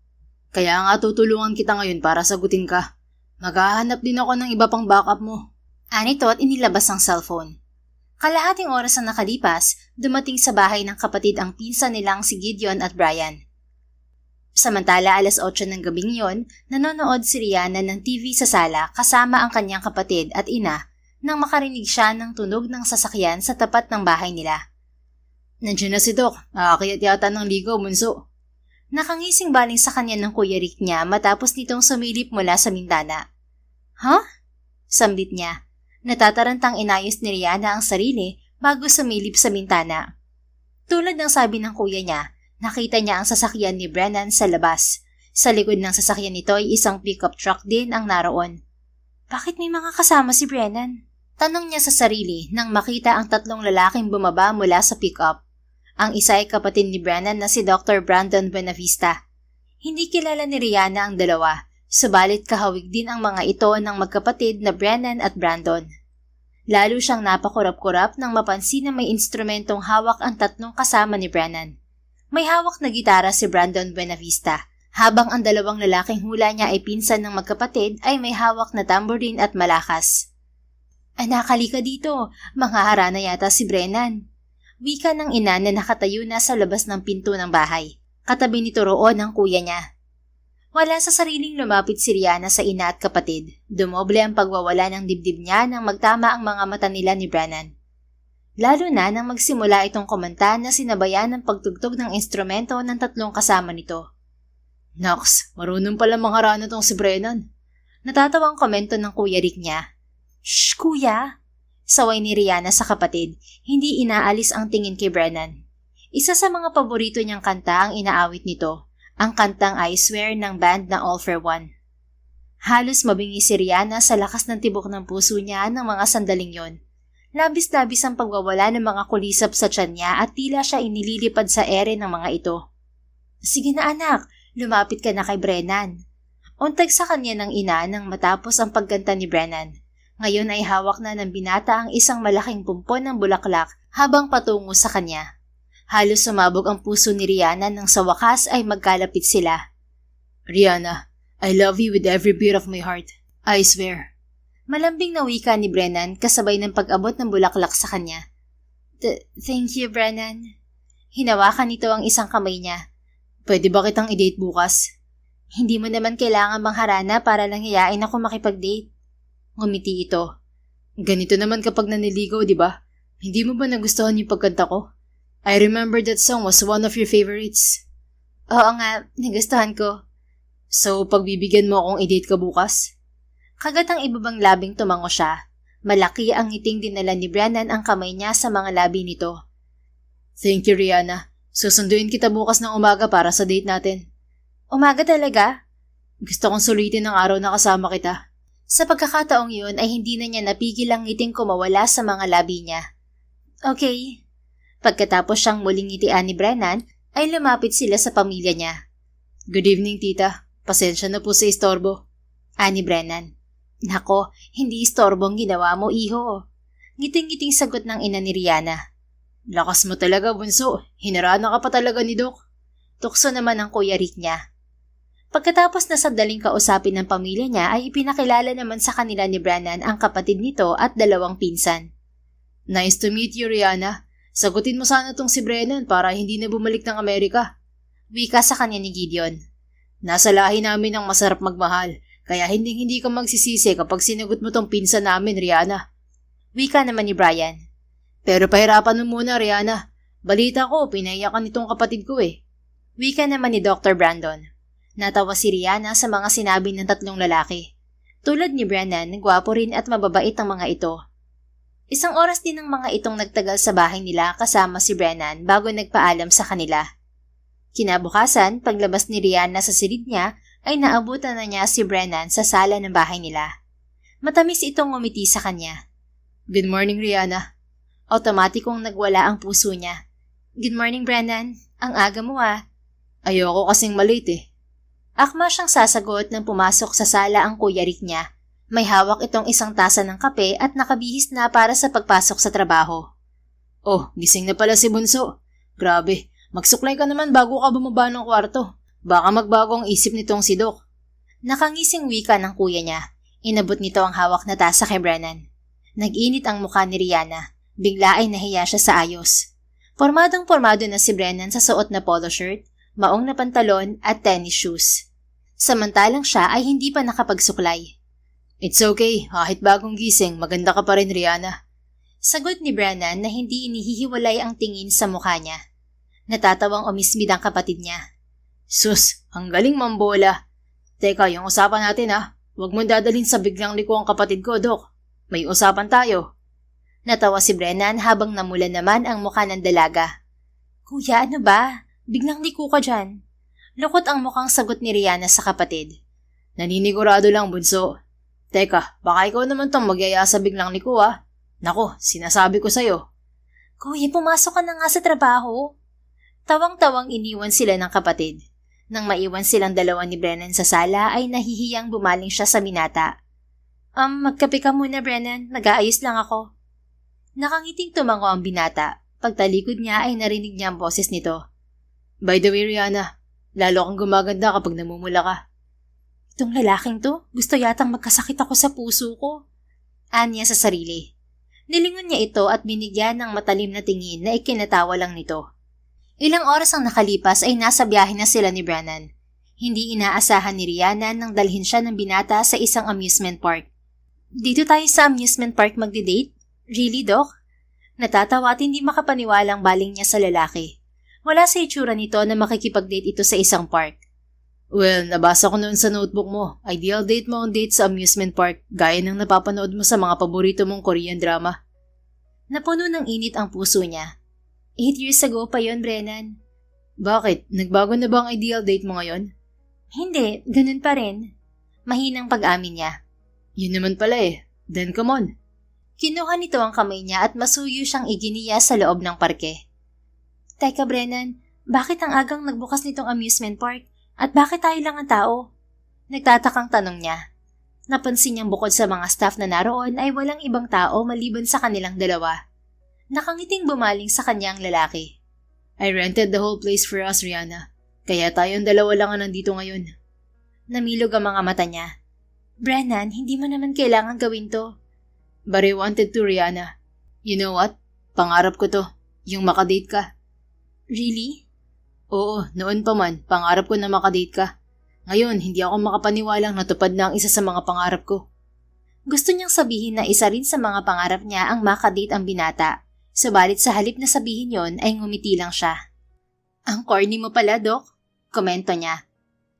Kaya nga tutulungan kita ngayon para sagutin ka. Maghahanap din ako ng iba pang backup mo. Anito at inilabas ang cellphone. Kalahating oras ang nakalipas, dumating sa bahay ng kapatid ang pinsan nilang si Gideon at Brian. Samantala 8:00 ng gabing yon, nanonood si Rihanna ng TV sa sala kasama ang kanyang kapatid at ina nang makarinig siya ng tunog ng sasakyan sa tapat ng bahay nila. Nandiyan na si Doc. Nakakayat yata ng ligaw, bunso. Nakangising baling sa kanya ng Kuya Rick niya matapos nitong sumilip mula sa bintana. Huh? Sambit niya. Natatarantang inayos ni Rihanna ang sarili bago sumilip sa bintana. Tulad ng sabi ng kuya niya, nakita niya ang sasakyan ni Brennan sa labas. Sa likod ng sasakyan nito ay isang pickup truck din ang naroon. Bakit may mga kasama si Brennan? Tanong niya sa sarili nang makita ang tatlong lalaking bumaba mula sa pickup. Ang isa ay kapatid ni Brennan na si Dr. Brandon Buenavista. Hindi kilala ni Rihanna ang dalawa, subalit kahawig din ang mga ito ng magkapatid na Brennan at Brandon. Lalo siyang napakurap-kurap nang mapansin na may instrumentong hawak ang tatlong kasama ni Brennan. May hawak na gitara si Brandon Buenavista, habang ang dalawang lalaking hula niya ay pinsan ng magkapatid ay may hawak na tambourine at malakas. Anak, halika dito, manghaharana yata si Brennan. Wika ng ina na nakatayo na sa labas ng pinto ng bahay. Katabi nito roon ang kuya niya. Wala sa sariling lumapit si Rihanna sa ina at kapatid. Dumoble ang pagwawala ng dibdib niya nang magtama ang mga mata nila ni Brennan. Lalo na nang magsimula itong kumanta na sinabayan ng pagtugtog ng instrumento ng tatlong kasama nito. Nox, marunong pala mangharana tong si Brennan. Natatawang komento ng Kuya Rick niya. Shh, kuya! Saway ni Rihanna sa kapatid, hindi inaalis ang tingin kay Brennan. Isa sa mga paborito niyang kanta ang inaawit nito, ang kantang I Swear ng band na All for One. Halos mabingi si Rihanna sa lakas ng tibok ng puso niya ng mga sandaling yon. Labis-labis ang pagwawala ng mga kulisap sa tiyan niya at tila siya inililipad sa ere ng mga ito. Sige na anak, lumapit ka na kay Brennan. Untag sa kanya ng ina nang matapos ang pagkanta ni Brennan. Ngayon ay hawak na ng binata ang isang malaking pumpon ng bulaklak habang patungo sa kanya. Halos sumabog ang puso ni Rihanna nang sa wakas ay magkalapit sila. Rihanna, I love you with every beat of my heart. I swear. Malambing na wika ni Brennan kasabay ng pag-abot ng bulaklak sa kanya. Thank you, Brennan. Hinawakan nito ang isang kamay niya. Pwede ba kitang i-date bukas? Hindi mo naman kailangan mangharana para lang hiyain ako makipag-date. Ngumiti ito. Ganito naman kapag naniligaw, di ba? Hindi mo ba nagustuhan yung pagkanta ko? I remember that song was one of your favorites. Oo nga, nagustuhan ko. So, pagbibigyan mo akong i-date ka bukas? Kagatang ibabang labing tumango siya. Malaki ang ngiting dinala ni Brennan ang kamay niya sa mga labi nito. Thank you, Rihanna. Susunduin kita bukas ng umaga para sa date natin. Umaga talaga? Gusto kong sulitin ang araw na kasama kita. Sa pagkakataong yun ay hindi na niya napigil ang ngiting kumawala sa mga labi niya. Okay. Pagkatapos siyang muling ngitian ni Brennan, ay lumapit sila sa pamilya niya. Good evening, tita. Pasensya na po sa istorbo. Ani Brennan. Nako, hindi istorbong ginawa mo, iho. Ngiting-ngiting sagot ng ina ni Rihanna. Lakas mo talaga, bunso. Hinarana ka pa talaga ni Doc. Tukso naman ang Kuya Rick niya. Pagkatapos na sandaling kausapin ng pamilya niya ay ipinakilala naman sa kanila ni Brennan ang kapatid nito at dalawang pinsan. Nice to meet you, Rihanna. Sagutin mo sana tong si Brennan para hindi na bumalik ng Amerika. Wika sa kanya ni Gideon. Nasa lahi namin ang masarap magmahal, kaya hindi ka magsisisi kapag sinagot mo tong pinsan namin, Rihanna. Wika naman ni Brian. Pero pahirapan mo muna, Rihanna. Balita ko, pinaiyakan nitong kapatid ko eh. Wika naman ni Dr. Brandon. Natawa si Rihanna sa mga sinabi ng tatlong lalaki. Tulad ni Brennan, gwapo rin at mababait ang mga ito. Isang oras din ang mga itong nagtagal sa bahay nila kasama si Brennan bago nagpaalam sa kanila. Kinabukasan, paglabas ni Rihanna sa silid niya, ay naabutan na niya si Brennan sa sala ng bahay nila. Matamis itong ngumiti sa kanya. Good morning, Rihanna. Otomatikong nagwala ang puso niya. Good morning, Brennan. Ang aga mo ah. Ayoko kasing malate eh. Akma siyang sasagot nang pumasok sa sala ang Kuya Rick niya. May hawak itong isang tasa ng kape at nakabihis na para sa pagpasok sa trabaho. Oh, gising na pala si Bunso. Grabe, magsuklay ka naman bago ka bumaba ng kwarto. Baka magbago ang isip nitong si Doc. Nakangising wika ng kuya niya. Inabot nito ang hawak na tasa kay Brennan. Nag-init ang mukha ni Rihanna. Bigla ay nahiya siya sa ayos. Pormadong-pormado na si Brennan sa suot na polo shirt, maong na pantalon at tennis shoes. Samantalang siya ay hindi pa nakapagsuklay. It's okay, kahit bagong gising, maganda ka pa rin, Rihanna. Sagot ni Brennan na hindi inihihiwalay ang tingin sa mukha niya. Natatawang umismid ang kapatid niya. Sus, ang galing mambola. Teka, yung usapan natin ha. Huwag mong dadalhin sa biglang liko ang kapatid ko, Doc. May usapan tayo. Natawa si Brennan habang namulan naman ang mukha ng dalaga. Kuya, ano ba? Biglang liko ka dyan. Lukot ang mukhang sagot ni Rihanna sa kapatid. Naninigurado lang, bunso. Teka, baka ikaw naman tong magyaya sa biglang liko ha. Nako, sinasabi ko sa'yo. Kuya, pumasok ka na nga sa trabaho. Tawang-tawang iniwan sila ng kapatid. Nang maiwan silang dalawa ni Brennan sa sala ay nahihiyang bumaling siya sa binata. Magkape ka muna, Brennan. Nag-aayos lang ako. Nakangiting tumango ang binata. Pagtalikod niya ay narinig niya ang boses nito. By the way, Rihanna, lalo kang gumaganda kapag namumula ka. Itong lalaking to, gusto yatang magkasakit ako sa puso ko. Anya sa sarili. Nilingon niya ito at binigyan ng matalim na tingin na ikinatawa lang nito. Ilang oras ang nakalipas ay nasa biyahe na sila ni Brennan. Hindi inaasahan ni Rihanna nang dalhin siya ng binata sa isang amusement park. Dito tayo sa amusement park magdi-date? Really, Doc? Natatawa at hindi makapaniwalang baling niya sa lalaki. Wala sa itsura nito na makikipag-date ito sa isang park. Well, nabasa ko noon sa notebook mo. Ideal date mo ang date sa amusement park gaya ng napapanood mo sa mga paborito mong Korean drama. Napuno ng init ang puso niya. 8 years ago pa yon, Brennan. Bakit? Nagbago na ba ang ideal date mo ngayon? Hindi, ganun pa rin. Mahinang pag-amin niya. Yun naman pala eh. Then come on. Kinuha nito ang kamay niya at masuyo siyang iginiya sa loob ng parke. Teka, Brennan, bakit ang agang nagbukas nitong amusement park? At bakit tayo lang ang tao? Nagtatakang tanong niya. Napansin niyang bukod sa mga staff na naroon ay walang ibang tao maliban sa kanilang dalawa. Nakangiting bumaling sa kanyang lalaki. I rented the whole place for us, Rihanna. Kaya tayong dalawa lang ang nandito ngayon. Namilog ang mga mata niya. Brennan, hindi mo naman kailangan gawin to. But I wanted to, Rihanna. You know what? Pangarap ko to. Yung makadate ka. Really? Oo, noon pa man. Pangarap ko na makadate ka. Ngayon, hindi ako makapaniwalang natupad na ang isa sa mga pangarap ko. Gusto niyang sabihin na isa rin sa mga pangarap niya ang makadate ang binata. Subalit sa halip na sabihin yon ay ngumiti lang siya. Ang corny mo pala, Doc. Komento niya.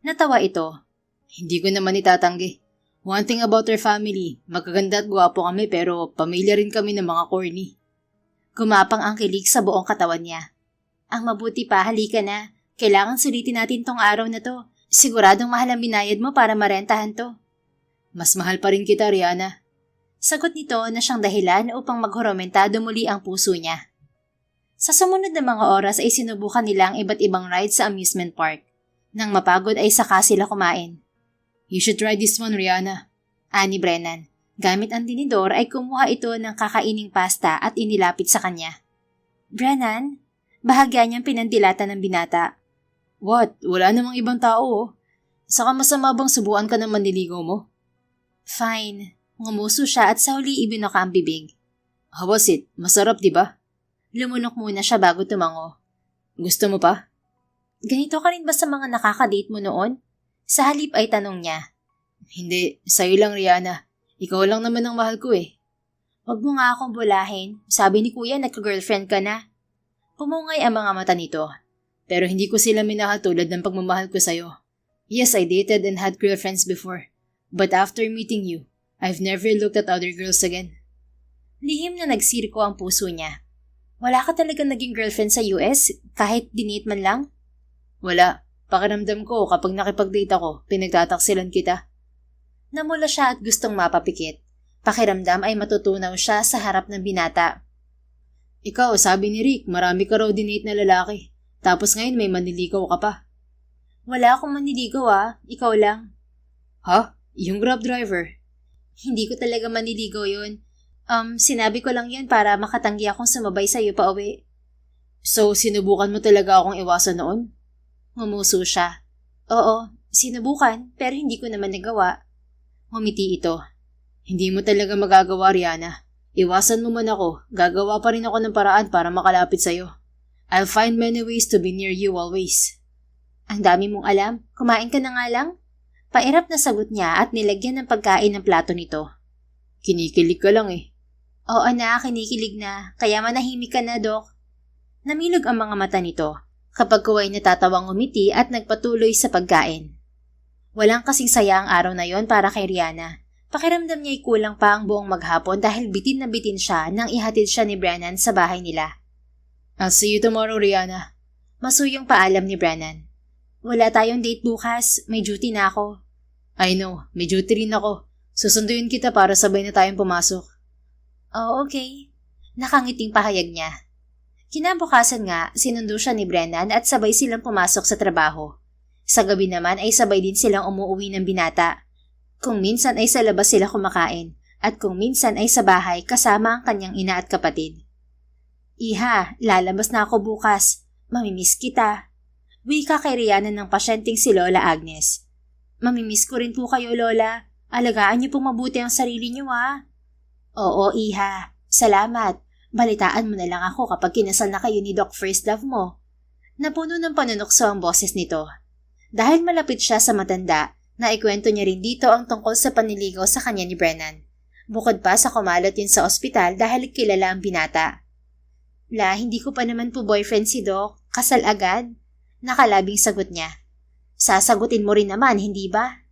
Natawa ito. Hindi ko naman itatanggi. One thing about our family, magaganda at gwapo kami pero pamilya rin kami ng mga corny. Gumapang ang kilig sa buong katawan niya. Ang mabuti pa, halika na. Kailangan sulitin natin tong araw na to. Siguradong mahal ang binayad mo para marentahan to. Mas mahal pa rin kita, Rihanna. Sagot nito na siyang dahilan upang maghurumentado muli ang puso niya. Sa sumunod na mga oras ay sinubukan nila ang iba't ibang rides sa amusement park. Nang mapagod ay saka sila kumain. You should try this one, Rihanna. Ani Brennan. Gamit ang tinidor ay kumuha ito ng kakaining pasta at inilapit sa kanya. Brennan, bahagya niyang pinandilatan ng binata. What? Wala namang ibang tao oh. Saka masama bang subuan ka ng manliligaw mo? Fine. Ngumuso siya at sa huli ibinuka ang bibig. How was it? Masarap di ba? Lumunok muna siya bago tumango. Gusto mo pa? Ganito ka rin ba sa mga nakakadate mo noon? Sa halip ay tanong niya. Hindi, sa'yo lang Rihanna. Ikaw lang naman ang mahal ko eh. Huwag mo nga akong bulahin. Sabi ni kuya nagka-girlfriend ka na. Pumungay ang mga mata nito. Pero hindi ko sila minahal tulad ng pagmamahal ko sa'yo. Yes, I dated and had girlfriends before. But after meeting you, I've never looked at other girls again. Lihim na nagsirko ang puso niya. Wala ka talaga naging girlfriend sa US kahit dinate man lang? Wala. Pakiramdam ko kapag nakipag-date ako, pinagtataksilan kita. Namula siya at gustong mapapikit. Pakiramdam ay matutunaw siya sa harap ng binata. Ikaw, sabi ni Rick, marami ka raw dinate na lalaki. Tapos ngayon may manliligaw ka pa. Wala akong manliligaw ikaw lang. Ha? Yung Grab driver? Hindi ko talaga manliligaw yun. Sinabi ko lang yun para makatanggi akong sumabay sa'yo pa uwi. So, sinubukan mo talaga akong iwasan noon? Ngumuso siya. Oo, sinubukan pero hindi ko naman nagawa. Ngumiti ito. Hindi mo talaga magagawa, Rihanna. Iwasan mo man ako, gagawa pa rin ako ng paraan para makalapit sa'yo. I'll find many ways to be near you always. Ang dami mong alam, kumain ka na nga lang? Pairap na sagot niya at nilagyan ng pagkain ng plato nito. Kinikilig ka lang eh. Oo na, kinikilig na. Kaya manahimik ka na, Dok. Namilog ang mga mata nito kapag kuwa'y natatawang umiti at nagpatuloy sa pagkain. Walang kasing saya ang araw na yon para kay Rihanna. Pakiramdam niya'y kulang pa ang buong maghapon dahil bitin na bitin siya nang ihatid siya ni Brennan sa bahay nila. I'll see you tomorrow, Rihanna. Masuyong paalam ni Brennan. Wala tayong date bukas, may duty na ako. I know, may duty rin ako. Susunduin kita para sabay na tayong pumasok. Oh, okay. Nakangiting pahayag niya. Kinabukasan nga, sinundo siya ni Brennan at sabay silang pumasok sa trabaho. Sa gabi naman ay sabay din silang umuuwi ng binata. Kung minsan ay sa labas sila kumakain at kung minsan ay sa bahay kasama ang kanyang ina at kapatid. Iha, lalabas na ako bukas. Mamimiss kita. Wika kay Rihanna ng pasyenteng si Lola Agnes. Mamimiss ko rin po kayo, Lola. Alagaan niyo pong mabuti ang sarili niyo, Oo, Iha. Salamat. Balitaan mo na lang ako kapag kinasal na kayo ni Doc First Love mo. Napuno ng panunokso ang boses nito. Dahil malapit siya sa matanda, naikwento niya rin dito ang tungkol sa panliligaw sa kanya ni Brennan. Bukod pa sa kumalat yun sa ospital dahil kilala ang binata. Hindi ko pa naman po boyfriend si Doc. Kasal agad? Nakalabing sagot niya. Sasagutin mo rin naman, hindi ba?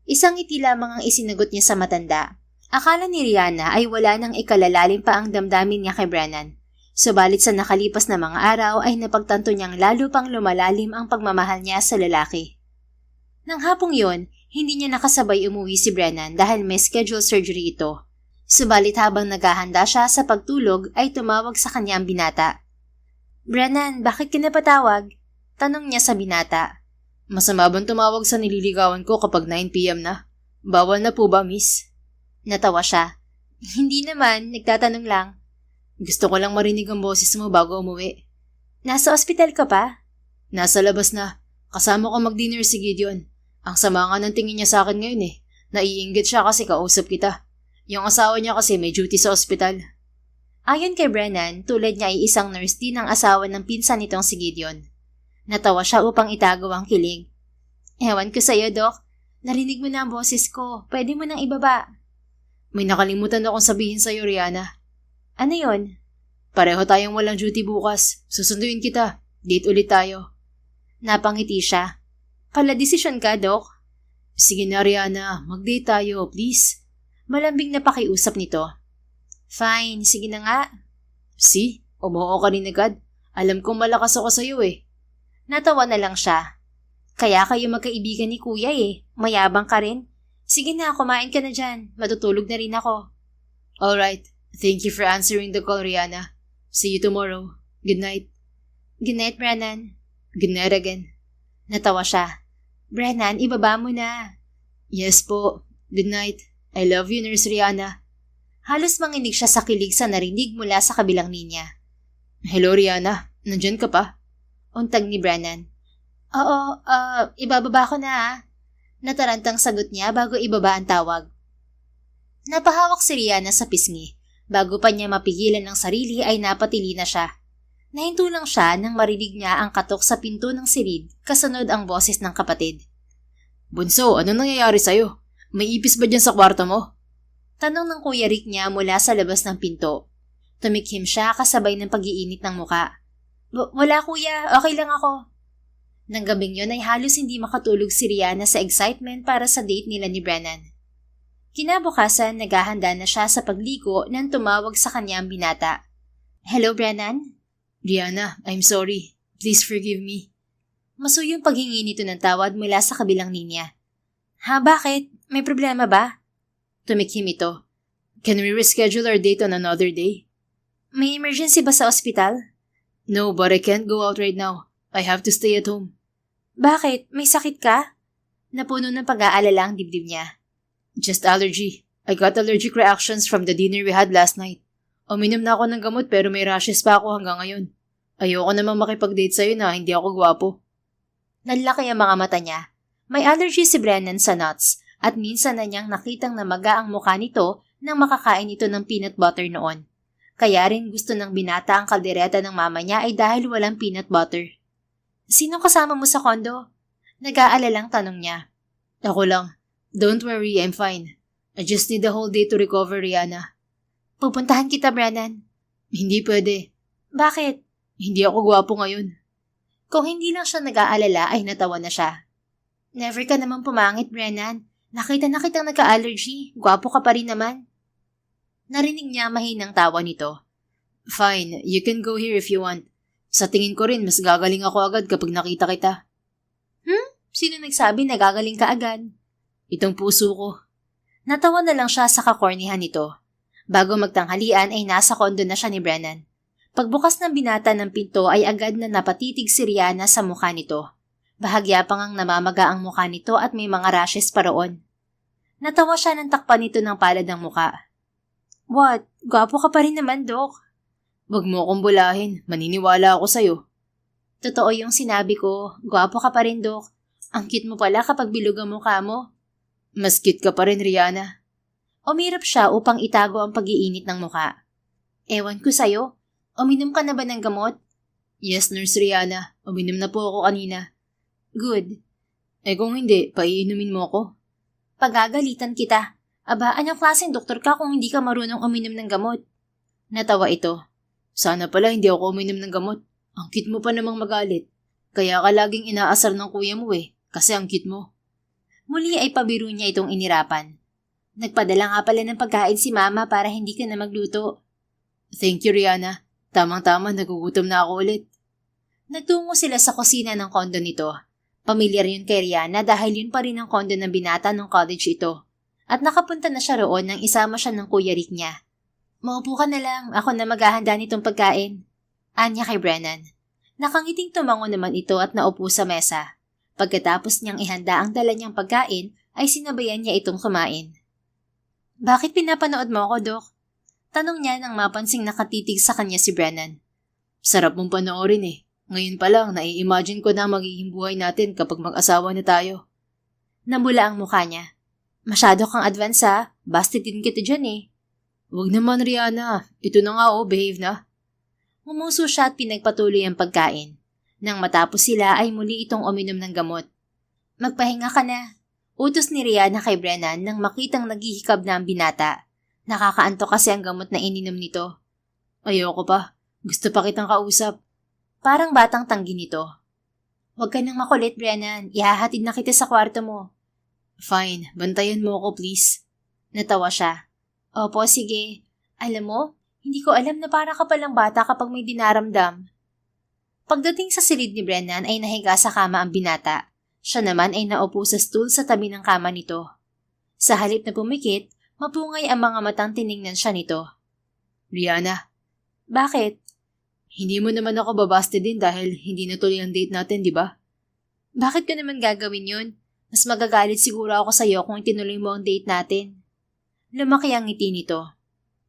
Isang ngiti lamang ang isinagot niya sa matanda. Akala ni Rihanna ay wala nang ikalalalim pa ang damdamin niya kay Brennan. Subalit sa nakalipas na mga araw ay napagtanto niyang lalo pang lumalalim ang pagmamahal niya sa lalaki. Nang hapong yon, hindi niya nakasabay umuwi si Brennan dahil may scheduled surgery ito. Subalit habang naghahanda siya sa pagtulog ay tumawag sa kanya ang binata. Brennan, bakit ka napatawag? Tanong niya sa binata. Masama bang tumawag sa nililigawan ko kapag 9 p.m. na? Bawal na po ba, miss? Natawa siya. Hindi naman, nagtatanong lang. Gusto ko lang marinig ang boses mo bago umuwi. Nasa ospital ka pa? Nasa labas na. Kasama ko mag-dinner si Gideon. Ang sama nga ng tingin niya sa akin ngayon eh. Naiinggit siya kasi kausap kita. Yung asawa niya kasi may duty sa ospital. Ayon kay Brennan, tulad niya ay isang nurse din ang asawa ng pinsan nitong si Gideon. Natawa siya upang itago ang kilig. Ewan ko sa'yo, Doc. Narinig mo na ang boses ko. Pwede mo nang ibaba. May nakalimutan akong sabihin sa'yo, Rihanna. Ano yon? Pareho tayong walang duty bukas. Susunduin kita. Date ulit tayo. Napangiti siya. Pala desisyon ka, Doc? Sige na, Rihanna. Mag-date tayo, please. Malambing na pakiusap nito. Fine, sige na nga. See? Umuho ka rin agad. Alam kong malakas ako sa'yo eh. Natawa na lang siya. Kaya kayo magkaibigan ni Kuya eh. Mayabang ka rin. Sige na, kumain ka na dyan. Matutulog na rin ako. Alright. Thank you for answering the call, Rihanna. See you tomorrow. Good night. Good night, Brennan. Good night again. Natawa siya. Brennan, ibaba mo na. Yes po. Good night. I love you, Nurse Rihanna. Halos manginig siya sa kilig sa narinig mula sa kabilang linya. Hello, Rihanna. Nandyan ka pa? Untag ni Brennan. Oo, ibababa ko na ah. Natarantang sagot niya bago ibaba ang tawag. Napahawak si Rihanna sa pisngi. Bago pa niya mapigilan ng sarili ay napatili na siya. Nahinto lang siya nang marinig niya ang katok sa pinto ng silid, kasunod ang boses ng kapatid. Bunso, ano nangyayari sa'yo? May ipis ba dyan sa kwarto mo? Tanong ng Kuya Rick niya mula sa labas ng pinto. Tumikhim siya kasabay ng pag-iinit ng muka. Wala kuya, okay lang ako. Nang gabing yun ay halos hindi makatulog si Rihanna sa excitement para sa date nila ni Brennan. Kinabukasan, naghahanda na siya sa pagligo nang tumawag sa kanya ang binata. Hello, Brennan? Rihanna, I'm sorry. Please forgive me. Masuyong paghingi nito ng tawad mula sa kabilang linya. Ha, bakit? May problema ba? Tumikhim ito. Can we reschedule our date on another day? May emergency ba sa ospital? No, but I can't go out right now. I have to stay at home. Bakit? May sakit ka? Napuno ng pag-aalala ang dibdib niya. Just allergy. I got allergic reactions from the dinner we had last night. Uminom na ako ng gamot pero may rashes pa ako hanggang ngayon. Ayoko namang makipag-date sa'yo na hindi ako gwapo. Nanlaki ang mga mata niya. May allergy si Brennan sa nuts at minsan na niyang nakitang namaga ang mukha nito nang makakain ito ng peanut butter noon. Kaya rin gusto ng binata ang kaldereta ng mama niya ay dahil walang peanut butter. Sino kasama mo sa kondo? Nag-aalalang tanong niya. Ako lang. Don't worry, I'm fine. I just need the whole day to recover, Rihanna. Pupuntahan kita, Brennan. Hindi pwede. Bakit? Hindi ako gwapo ngayon. Kung hindi lang siya nag-aalala ay natawa na siya. Never ka naman pumangit, Brennan. Nakita na kitang nagka-allergy. Gwapo ka pa rin naman. Narinig niya mahinang tawa nito. Fine, you can go here if you want. Sa tingin ko rin, mas gagaling ako agad kapag nakita kita. Sino nagsabi na gagaling ka agad? Itong puso ko. Natawa na lang siya sa kakornihan nito. Bago magtanghalian ay nasa kondo na siya ni Brennan. Pagbukas ng binata ng pinto ay agad na napatitig si Rihanna sa mukha nito. Bahagya pang ang namamaga ang mukha nito at may mga rashes pa roon. Natawa siya ng takpan nito ng palad ng mukha. What? Gwapo ka pa rin naman, Dok. Wag mo akong bulahin. Maniniwala ako sa'yo. Totoo yung sinabi ko. Gwapo ka pa rin, Dok. Ang cute mo pala kapag bilog ang mukha mo. Mas cute ka pa rin, Rihanna. Umirap siya upang itago ang pag-iinit ng mukha. Ewan ko sa'yo. Uminom ka na ba ng gamot? Yes, Nurse Rihanna. Uminom na po ako kanina. Good. Kung hindi, paiinumin mo ako. Pagagalitan kita. Aba, anong klaseng doktor ka kung hindi ka marunong uminom ng gamot? Natawa ito. Sana pala hindi ako uminom ng gamot. Ang cute mo pa namang magalit. Kaya ka laging inaasar ng kuya mo kasi ang cute mo. Muli ay pabiro niya itong inirapan. Nagpadala nga pala ng pagkain si Mama para hindi ka na magluto. Thank you, Rihanna. Tamang-tama, nagugutom na ako ulit. Nagtungo sila sa kusina ng kondo nito. Pamilyar yun kay Rihanna dahil yun pa rin ang kondo ng binata ng college ito. At nakapunta na siya roon nang isama siya ng Kuya Rick niya. Maupo ka na lang, ako na maghahanda nitong pagkain. Anya kay Brennan. Nakangiting tumango naman ito at naupo sa mesa. Pagkatapos niyang ihanda ang dala niyang pagkain, ay sinabayan niya itong kumain. Bakit pinapanood mo ako, Dok? Tanong niya nang mapansing nakatitig sa kanya si Brennan. Sarap mong panoorin Ngayon pa lang, nai-imagine ko na magiging buhay natin kapag mag-asawa na tayo. Namula ang mukha niya. Masyado kang advance ha, bastitin kita dyan Huwag naman, Rihanna. Ito na nga behave na. Ngumuso siya at pinagpatuloy ang pagkain. Nang matapos sila ay muli itong uminom ng gamot. Magpahinga ka na. Utos ni Rihanna kay Brennan nang makitang naghihikab na ang binata. Nakakaantok kasi ang gamot na ininom nito. Ayoko pa. Gusto pa kitang kausap. Parang batang tanggi nito. Huwag ka nang makulit, Brennan. Ihahatid na kita sa kwarto mo. Fine. Bantayan mo ako, please. Natawa siya. Opo, sige. Alam mo, hindi ko alam na para ka palang bata kapag may dinaramdam. Pagdating sa silid ni Brennan ay nahiga sa kama ang binata. Siya naman ay naupo sa stool sa tabi ng kama nito. Sa halip na pumikit, mapungay ang mga matang tiningnan siya nito. Rihanna. Bakit? Hindi mo naman ako babaste din dahil hindi natuloy ang date natin, di ba? Bakit ko naman gagawin yun? Mas magagalit siguro ako sa'yo kung itinuloy mo ang date natin. Lumaki ang ngiti nito.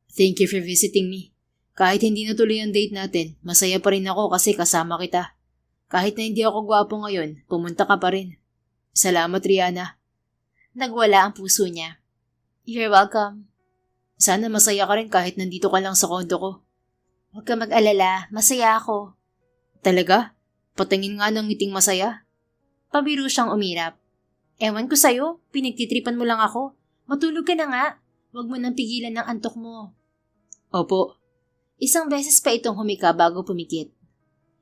Thank you for visiting me. Kahit hindi natuloy ang date natin, masaya pa rin ako kasi kasama kita. Kahit na hindi ako gwapo ngayon, pumunta ka pa rin. Salamat, Rihanna. Nagwala ang puso niya. You're welcome. Sana masaya ka rin kahit nandito ka lang sa kondo ko. Huwag ka mag-alala, masaya ako. Talaga? Patingin nga ng ngiting masaya. Pabiro siyang umirap. Ewan ko sa'yo, pinagtitripan mo lang ako. Matulog ka na nga. Huwag mo nang pigilan ng antok mo. Opo. Isang beses pa itong humika bago pumikit.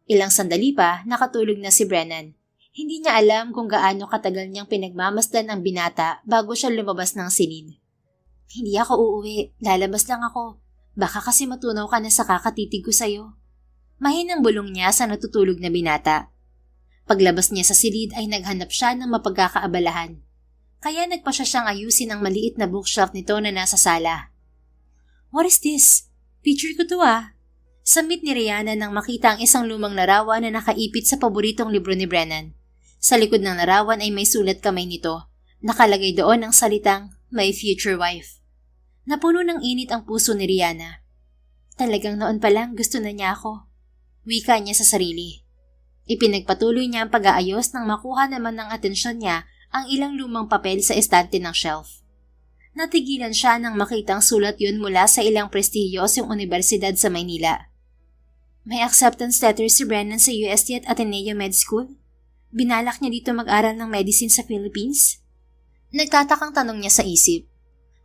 Ilang sandali pa, nakatulog na si Brennan. Hindi niya alam kung gaano katagal niyang pinagmamasdan ang binata bago siya lumabas ng silid. Hindi ako uuwi, lalabas lang ako. Baka kasi matunaw ka na sa kakatitig ko sa'yo. Mahinang bulong niya sa natutulog na binata. Paglabas niya sa silid ay naghanap siya ng mapagkakaabalahan. Kaya nagpa siya siyang ayusin ang maliit na bookshelf nito na nasa sala. What is this? Picture ko to ah. Samit ni Rihanna nang makita ang isang lumang larawan na nakaipit sa paboritong libro ni Brennan. Sa likod ng larawan ay may sulat kamay nito. Nakalagay doon ang salitang, My Future Wife. Napuno ng init ang puso ni Rihanna. Talagang noon pa lang gusto na niya ako. Wika niya sa sarili. Ipinagpatuloy niya ang pag-aayos nang makuha naman ng atensyon niya ang ilang lumang papel sa estante ng shelf. Natigilan siya nang makitang sulat yun mula sa ilang prestigyosong universidad sa Maynila. May acceptance letter si Brennan sa UST at Ateneo Med School? Binalak niya dito mag-aral ng medicine sa Philippines? Nagtatakang tanong niya sa isip.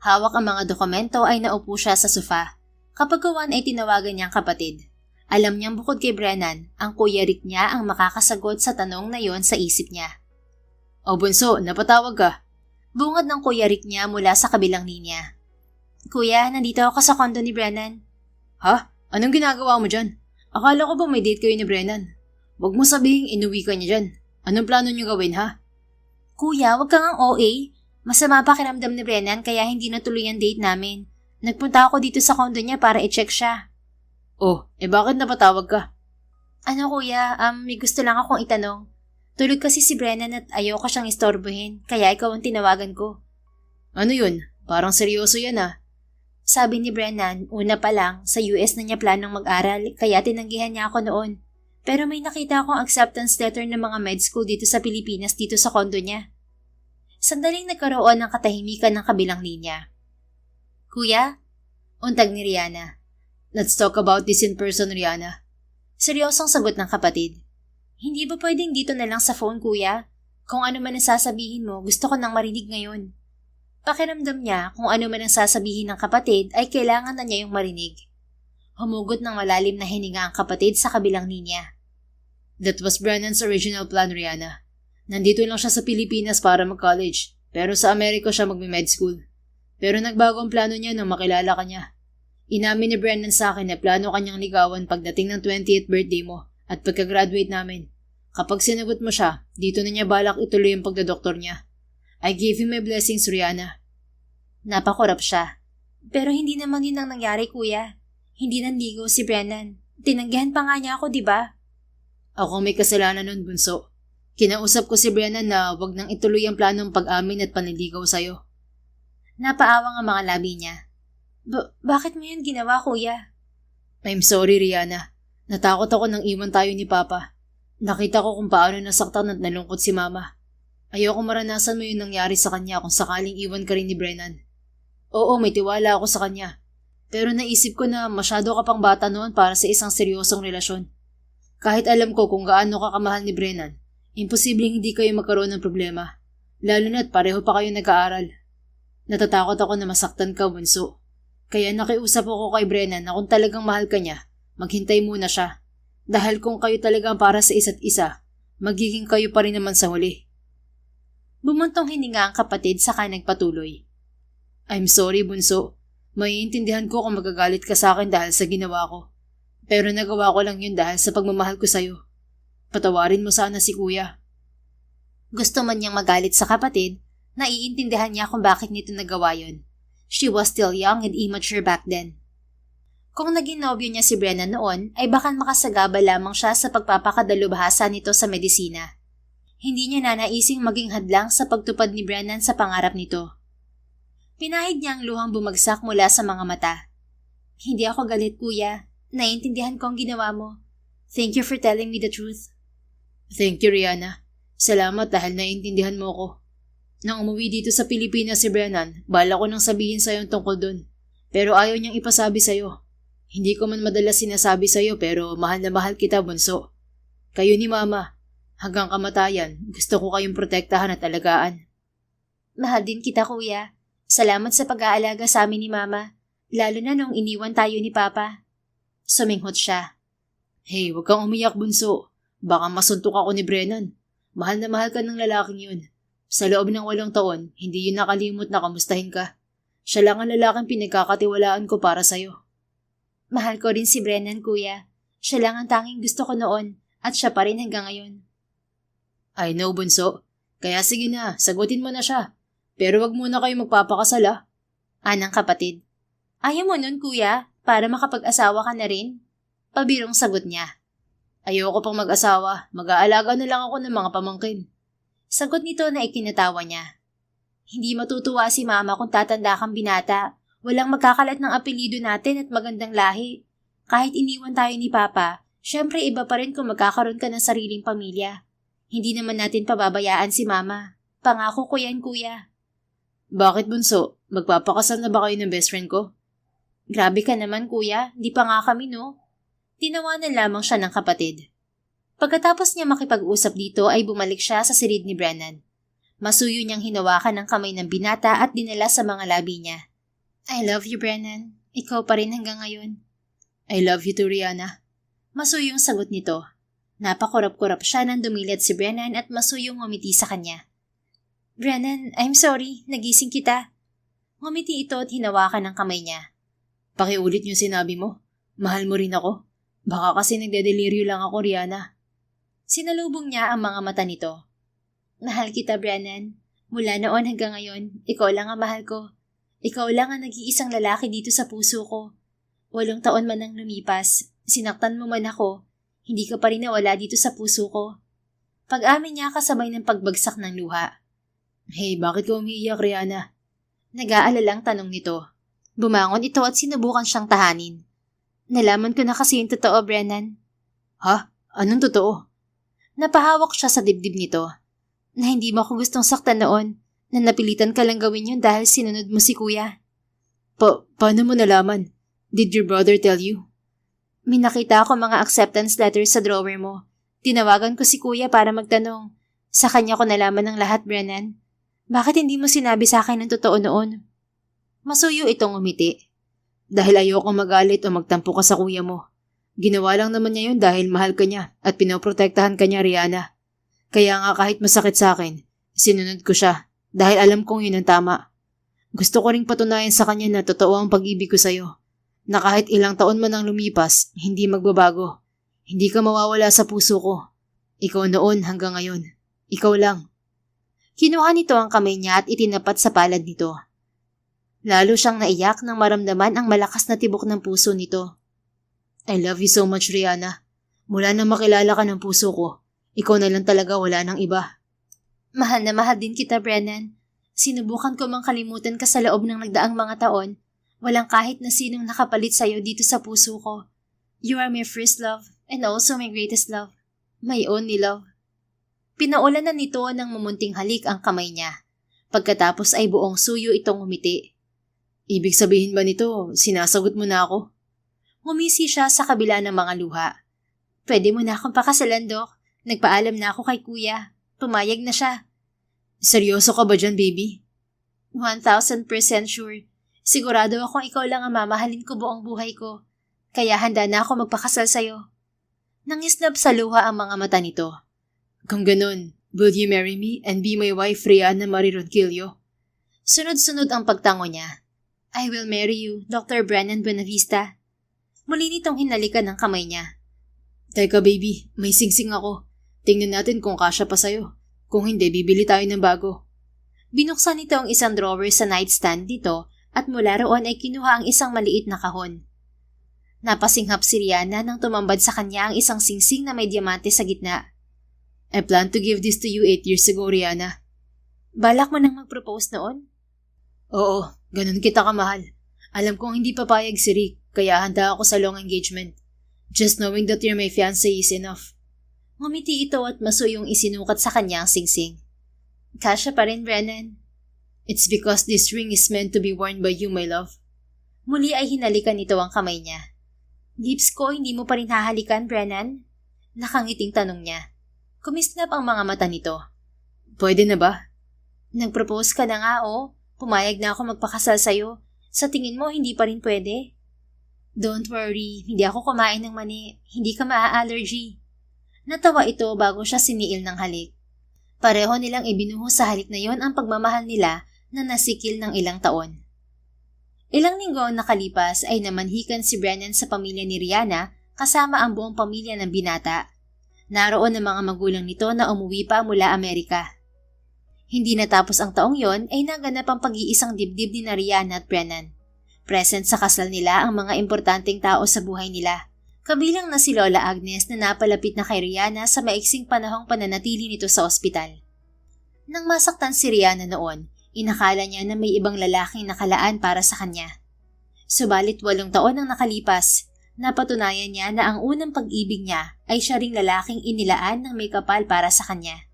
Hawak ang mga dokumento ay naupo siya sa sofa. Kapag gawan ay tinawagan niyang kapatid. Alam niyang bukod kay Brennan, ang Kuya Rick niya ang makakasagot sa tanong na yon sa isip niya. O bunso, napatawag ka. Bungad ng Kuya Rick niya mula sa kabilang linya. Kuya, nandito ako sa kondo ni Brennan. Ha? Anong ginagawa mo dyan? Akala ko ba may date kayo ni Brennan? Huwag mo sabihing inuwi ka niya dyan. Anong plano niyo gawin ha? Kuya, wag kang ang OA. Masama pakiramdam ni Brennan kaya hindi natuloy ang date namin. Nagpunta ako dito sa kondo niya para i-check siya. Oh, bakit napatawag ka? Ano kuya, may gusto lang akong itanong. Tulog kasi si Brennan at ayoko siyang istorbohin, kaya ikaw ang tinawagan ko. Ano yun? Parang seryoso yan ah. Sabi ni Brennan, una pa lang, sa US na niya planong mag-aral, kaya tinanggihan niya ako noon. Pero may nakita akong acceptance letter ng mga med school dito sa Pilipinas dito sa kondo niya. Sandaling nagkaroon ng katahimikan ng kabilang linya. Kuya? Untag ni Rihanna. Let's talk about this in person, Rihanna. Seryosong sagot ng kapatid. Hindi ba pwedeng dito na lang sa phone, kuya? Kung ano man ang sasabihin mo, gusto ko nang marinig ngayon. Pakiramdam niya kung ano man ang sasabihin ng kapatid ay kailangan na niya yung marinig. Humugot ng malalim na hininga ang kapatid sa kabilang linya. That was Brennan's original plan, Rihanna. Nandito lang siya sa Pilipinas para mag-college, pero sa Amerika siya magme-med school. Pero nagbago ang plano niya nang makilala ka niya. Inamin ni Brennan sa akin na plano kanyang ligawan pagdating ng 20th birthday mo at pagka-graduate namin. Kapag sinagot mo siya, dito na niya balak ituloy ang pagdodoktor niya. I gave him my blessings, Rihanna. Napakurap siya. Pero hindi naman yun ang nangyari, kuya. Hindi nanligaw si Brennan. Tinanggihan pa nga niya ako, di ba? Ako may kasalanan nun, bunso. Kinausap ko si Brennan na wag nang ituloy ang planong pag-amin at panliligaw sa'yo. Napaawang ang mga labi niya. Bakit mo yun ginawa, kuya? I'm sorry, Rihanna. Natakot ako nang iwan tayo ni Papa. Nakita ko kung paano nasaktan at nalungkot si Mama. Ayoko maranasan mo yung nangyari sa kanya kung sakaling iwan ka rin ni Brennan. Oo, may tiwala ako sa kanya. Pero naisip ko na masyado ka pang bata noon para sa isang seryosong relasyon. Kahit alam ko kung gaano ka kamahal ni Brennan, imposibleng hindi kayo magkaroon ng problema. Lalo na't pareho pa kayo nag-aaral. Natatakot ako na masaktan ka, bunso. Kaya nakiusap ako kay Brennan na kung talagang mahal ka niya, maghintay muna siya. Dahil kung kayo talagang para sa isa't isa, magiging kayo pa rin naman sa huli. Bumuntong hininga ang kapatid saka nagpatuloy. I'm sorry, bunso. Maiintindihan ko kung magagalit ka sa akin dahil sa ginawa ko. Pero nagawa ko lang yun dahil sa pagmamahal ko sa'yo. Patawarin mo sana si kuya. Gusto man niyang magalit sa kapatid, naiintindihan niya kung bakit nito nagawa yun. She was still young and immature back then. Kung naging nobyo niya si Brennan noon, ay baka makasagaba lamang siya sa pagpapakadalubhasa nito sa medisina. Hindi niya nanaising maging hadlang sa pagtupad ni Brennan sa pangarap nito. Pinahid niya ang luhang bumagsak mula sa mga mata. Hindi ako galit, kuya. Naiintindihan ko ang ginawa mo. Thank you for telling me the truth. Thank you, Rihanna. Salamat dahil naiintindihan mo ko. Nang umuwi dito sa Pilipinas si Brennan, bala ko nang sabihin sa'yo ang tungkol dun. Pero ayaw niyang ipasabi sa'yo. Hindi ko man madalas sinasabi sa'yo pero mahal na mahal kita, bunso. Kayo ni Mama. Hanggang kamatayan, gusto ko kayong protektahan at alagaan. Mahal din kita, kuya. Salamat sa pag-aalaga sa amin ni Mama, lalo na nung iniwan tayo ni Papa. Suminghot siya. Hey, huwag kang umiyak, bunso. Baka masuntok ako ni Brennan. Mahal na mahal ka ng lalaking yun. Sa loob ng 8 taon, hindi yun nakalimot na kamustahin ka. Siya lang ang lalaking pinagkakatiwalaan ko para sa'yo. Mahal ko rin si Brennan, kuya. Siya lang ang tanging gusto ko noon at siya pa rin hanggang ngayon. I know, bunso. Kaya sige na, sagutin mo na siya. Pero wag muna kayo magpapakasal, ah. Anang kapatid. Ayaw mo nun, kuya, para makapag-asawa ka na rin? Pabirong sagot niya. Ayoko pang mag-asawa. Mag-aalaga na lang ako ng mga pamangkin. Sagot nito na ikinatawa niya. Hindi matutuwa si Mama kung tatanda kang binata. Walang magkakalat ng apelyido natin at magandang lahi. Kahit iniwan tayo ni Papa, syempre iba pa rin kung magkakaroon ka ng sariling pamilya. Hindi naman natin pababayaan si Mama. Pangako ko yan, kuya. Bakit, bunso? Magpapakasal na ba kayo ng best friend ko? Grabe ka naman, kuya. Hindi pa nga kami, no? Tinawanan lamang siya ng kapatid. Pagkatapos niya makipag-usap dito ay bumalik siya sa silid ni Brennan. Masuyo niyang hinawakan ang kamay ng binata at dinala sa mga labi niya. I love you, Brennan. Ikaw pa rin hanggang ngayon. I love you too, Rihanna. Masuyong sagot nito. Napakurap-kurap siya nang dumilid si Brennan at masuyong ngumiti sa kanya. Brennan, I'm sorry. Nagising kita. Ngumiti ito at hinawakan ang kamay niya. Pakiulit yung sinabi mo. Mahal mo rin ako. Baka kasi nagdedeliryo lang ako, Rihanna. Sinalubong niya ang mga mata nito. Mahal kita, Brennan. Mula noon hanggang ngayon, ikaw lang ang mahal ko. Ikaw lang ang nag-iisang lalaki dito sa puso ko. 8 taon man ang lumipas, sinaktan mo man ako, hindi ka pa rin nawala dito sa puso ko. Pag-amin niya kasabay ng pagbagsak ng luha. Hey, bakit ka umiiyak, Rihanna? Nag-aalalang tanong nito. Bumangon ito at sinubukan siyang tahanin. Nalaman ko na kasi yung totoo, Brennan. Ha? Anong totoo? Napahawak siya sa dibdib nito. Na hindi mo ako gustong saktan noon, na napilitan ka lang gawin yun dahil sinunod mo si kuya. Paano mo nalaman? Did your brother tell you? May nakita ako mga acceptance letters sa drawer mo. Tinawagan ko si kuya para magtanong. Sa kanya ko nalaman ng lahat, Brennan. Bakit hindi mo sinabi sa akin ng totoo noon? Masuyo itong umiti. Dahil ayoko magalit o magtampo ka sa kuya mo. Ginawa lang naman niya yun dahil mahal ka niya at pinoprotektahan ka niya, Rihanna. Kaya nga kahit masakit sa akin, sinunod ko siya dahil alam kong yun ang tama. Gusto ko ring patunayan sa kanya na totoo ang pag-ibig ko sa'yo. Na kahit ilang taon man ang lumipas, hindi magbabago. Hindi ka mawawala sa puso ko. Ikaw noon hanggang ngayon. Ikaw lang. Kinuha nito ang kamay niya at itinapat sa palad nito. Lalo siyang naiyak nang maramdaman ang malakas na tibok ng puso nito. I love you so much, Rihanna. Mula na makilala ka ng puso ko, ikaw na lang talaga, wala nang iba. Mahal na mahal din kita, Brennan. Sinubukan ko mang kalimutan ka sa loob ng nagdaang mga taon. Walang kahit na sinong nakapalit sa'yo dito sa puso ko. You are my first love and also my greatest love. My only love. Pinaulan na nito ng mumunting halik ang kamay niya. Pagkatapos ay buong suyo itong umiti. Ibig sabihin ba nito, sinasagot mo na ako? Ngumisi siya sa kabila ng mga luha. Pwede mo na akong pakasalan, Dok. Nagpaalam na ako kay kuya. Pumayag na siya. Seryoso ka ba dyan, baby? 1000% sure. Sigurado akong ikaw lang ang mamahalin ko buong buhay ko. Kaya handa na ako magpakasal sa'yo. Nangislab sa luha ang mga mata nito. Kung ganun, will you marry me and be my wife, Rihanna Marie Ronquillo? Sunod-sunod ang pagtango niya. I will marry you, Dr. Brennan Buenavista. Muli nitong hinalikan ng kamay niya. Teka baby, may singsing ako. Tingnan natin kung kasya pa sa'yo. Kung hindi, bibili tayo ng bago. Binuksan nito ang isang drawer sa nightstand dito at mula roon ay kinuha ang isang maliit na kahon. Napasinghap si Rihanna nang tumambad sa kanya ang isang singsing na may diamante sa gitna. I plan to give this to you 8 years ago, Rihanna. Balak mo nang mag-propose noon? Oo, Ganun kita kamahal. Alam kong hindi papayag si Rick, kaya handa ako sa long engagement. Just knowing that you're my fiancé is enough. Ngumiti ito at masuyong isinukat sa kanya ang singsing. Kasya pa rin, Brennan. It's because this ring is meant to be worn by you, my love. Muli ay hinalikan nito ang kamay niya. Lips ko, hindi mo pa rin hahalikan, Brennan? Nakangiting tanong niya. Kumislap ang mga mata nito. Pwede na ba? Nag-propose ka na nga, oh. Pumayag na ako magpakasal sa'yo. Sa tingin mo, hindi pa rin pwede? Don't worry, hindi ako kumain ng mani. Hindi ka maa-allergy. Natawa ito bago siya siniil ng halik. Pareho nilang ibinuhos sa halik na yon ang pagmamahal nila na nasikil ng ilang taon. Ilang linggo ang nakalipas ay namanhikan si Brennan sa pamilya ni Rihanna kasama ang buong pamilya ng binata. Naroon ang mga magulang nito na umuwi pa mula Amerika. Hindi natapos ang taong yon ay naganap ang pag-iisang dibdib ni Rihanna at Brennan. Present sa kasal nila ang mga importanteng tao sa buhay nila. Kabilang na si Lola Agnes na napalapit na kay Rihanna sa maiksing panahong pananatili nito sa ospital. Nang masaktan si Rihanna noon, inakala niya na may ibang lalaking nakalaan para sa kanya. Subalit 8 taon ang nakalipas, napatunayan niya na ang unang pag-ibig niya ay siya ring lalaking inilaan ng may kapal para sa kanya.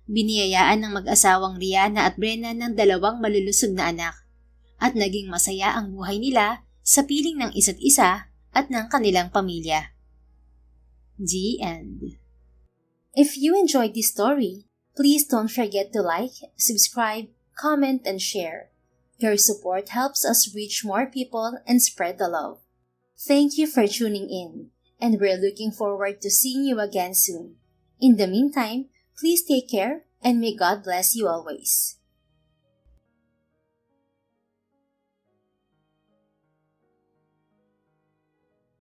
Biniyayaan ng mag-asawang Rihanna at Brennan ng 2 malulusog na anak at naging masaya ang buhay nila sa piling ng isa't isa at ng kanilang pamilya. The end. If you enjoyed this story, please don't forget to like, subscribe, comment, and share. Your support helps us reach more people and spread the love. Thank you for tuning in, and we're looking forward to seeing you again soon. In the meantime, please take care and may God bless you always.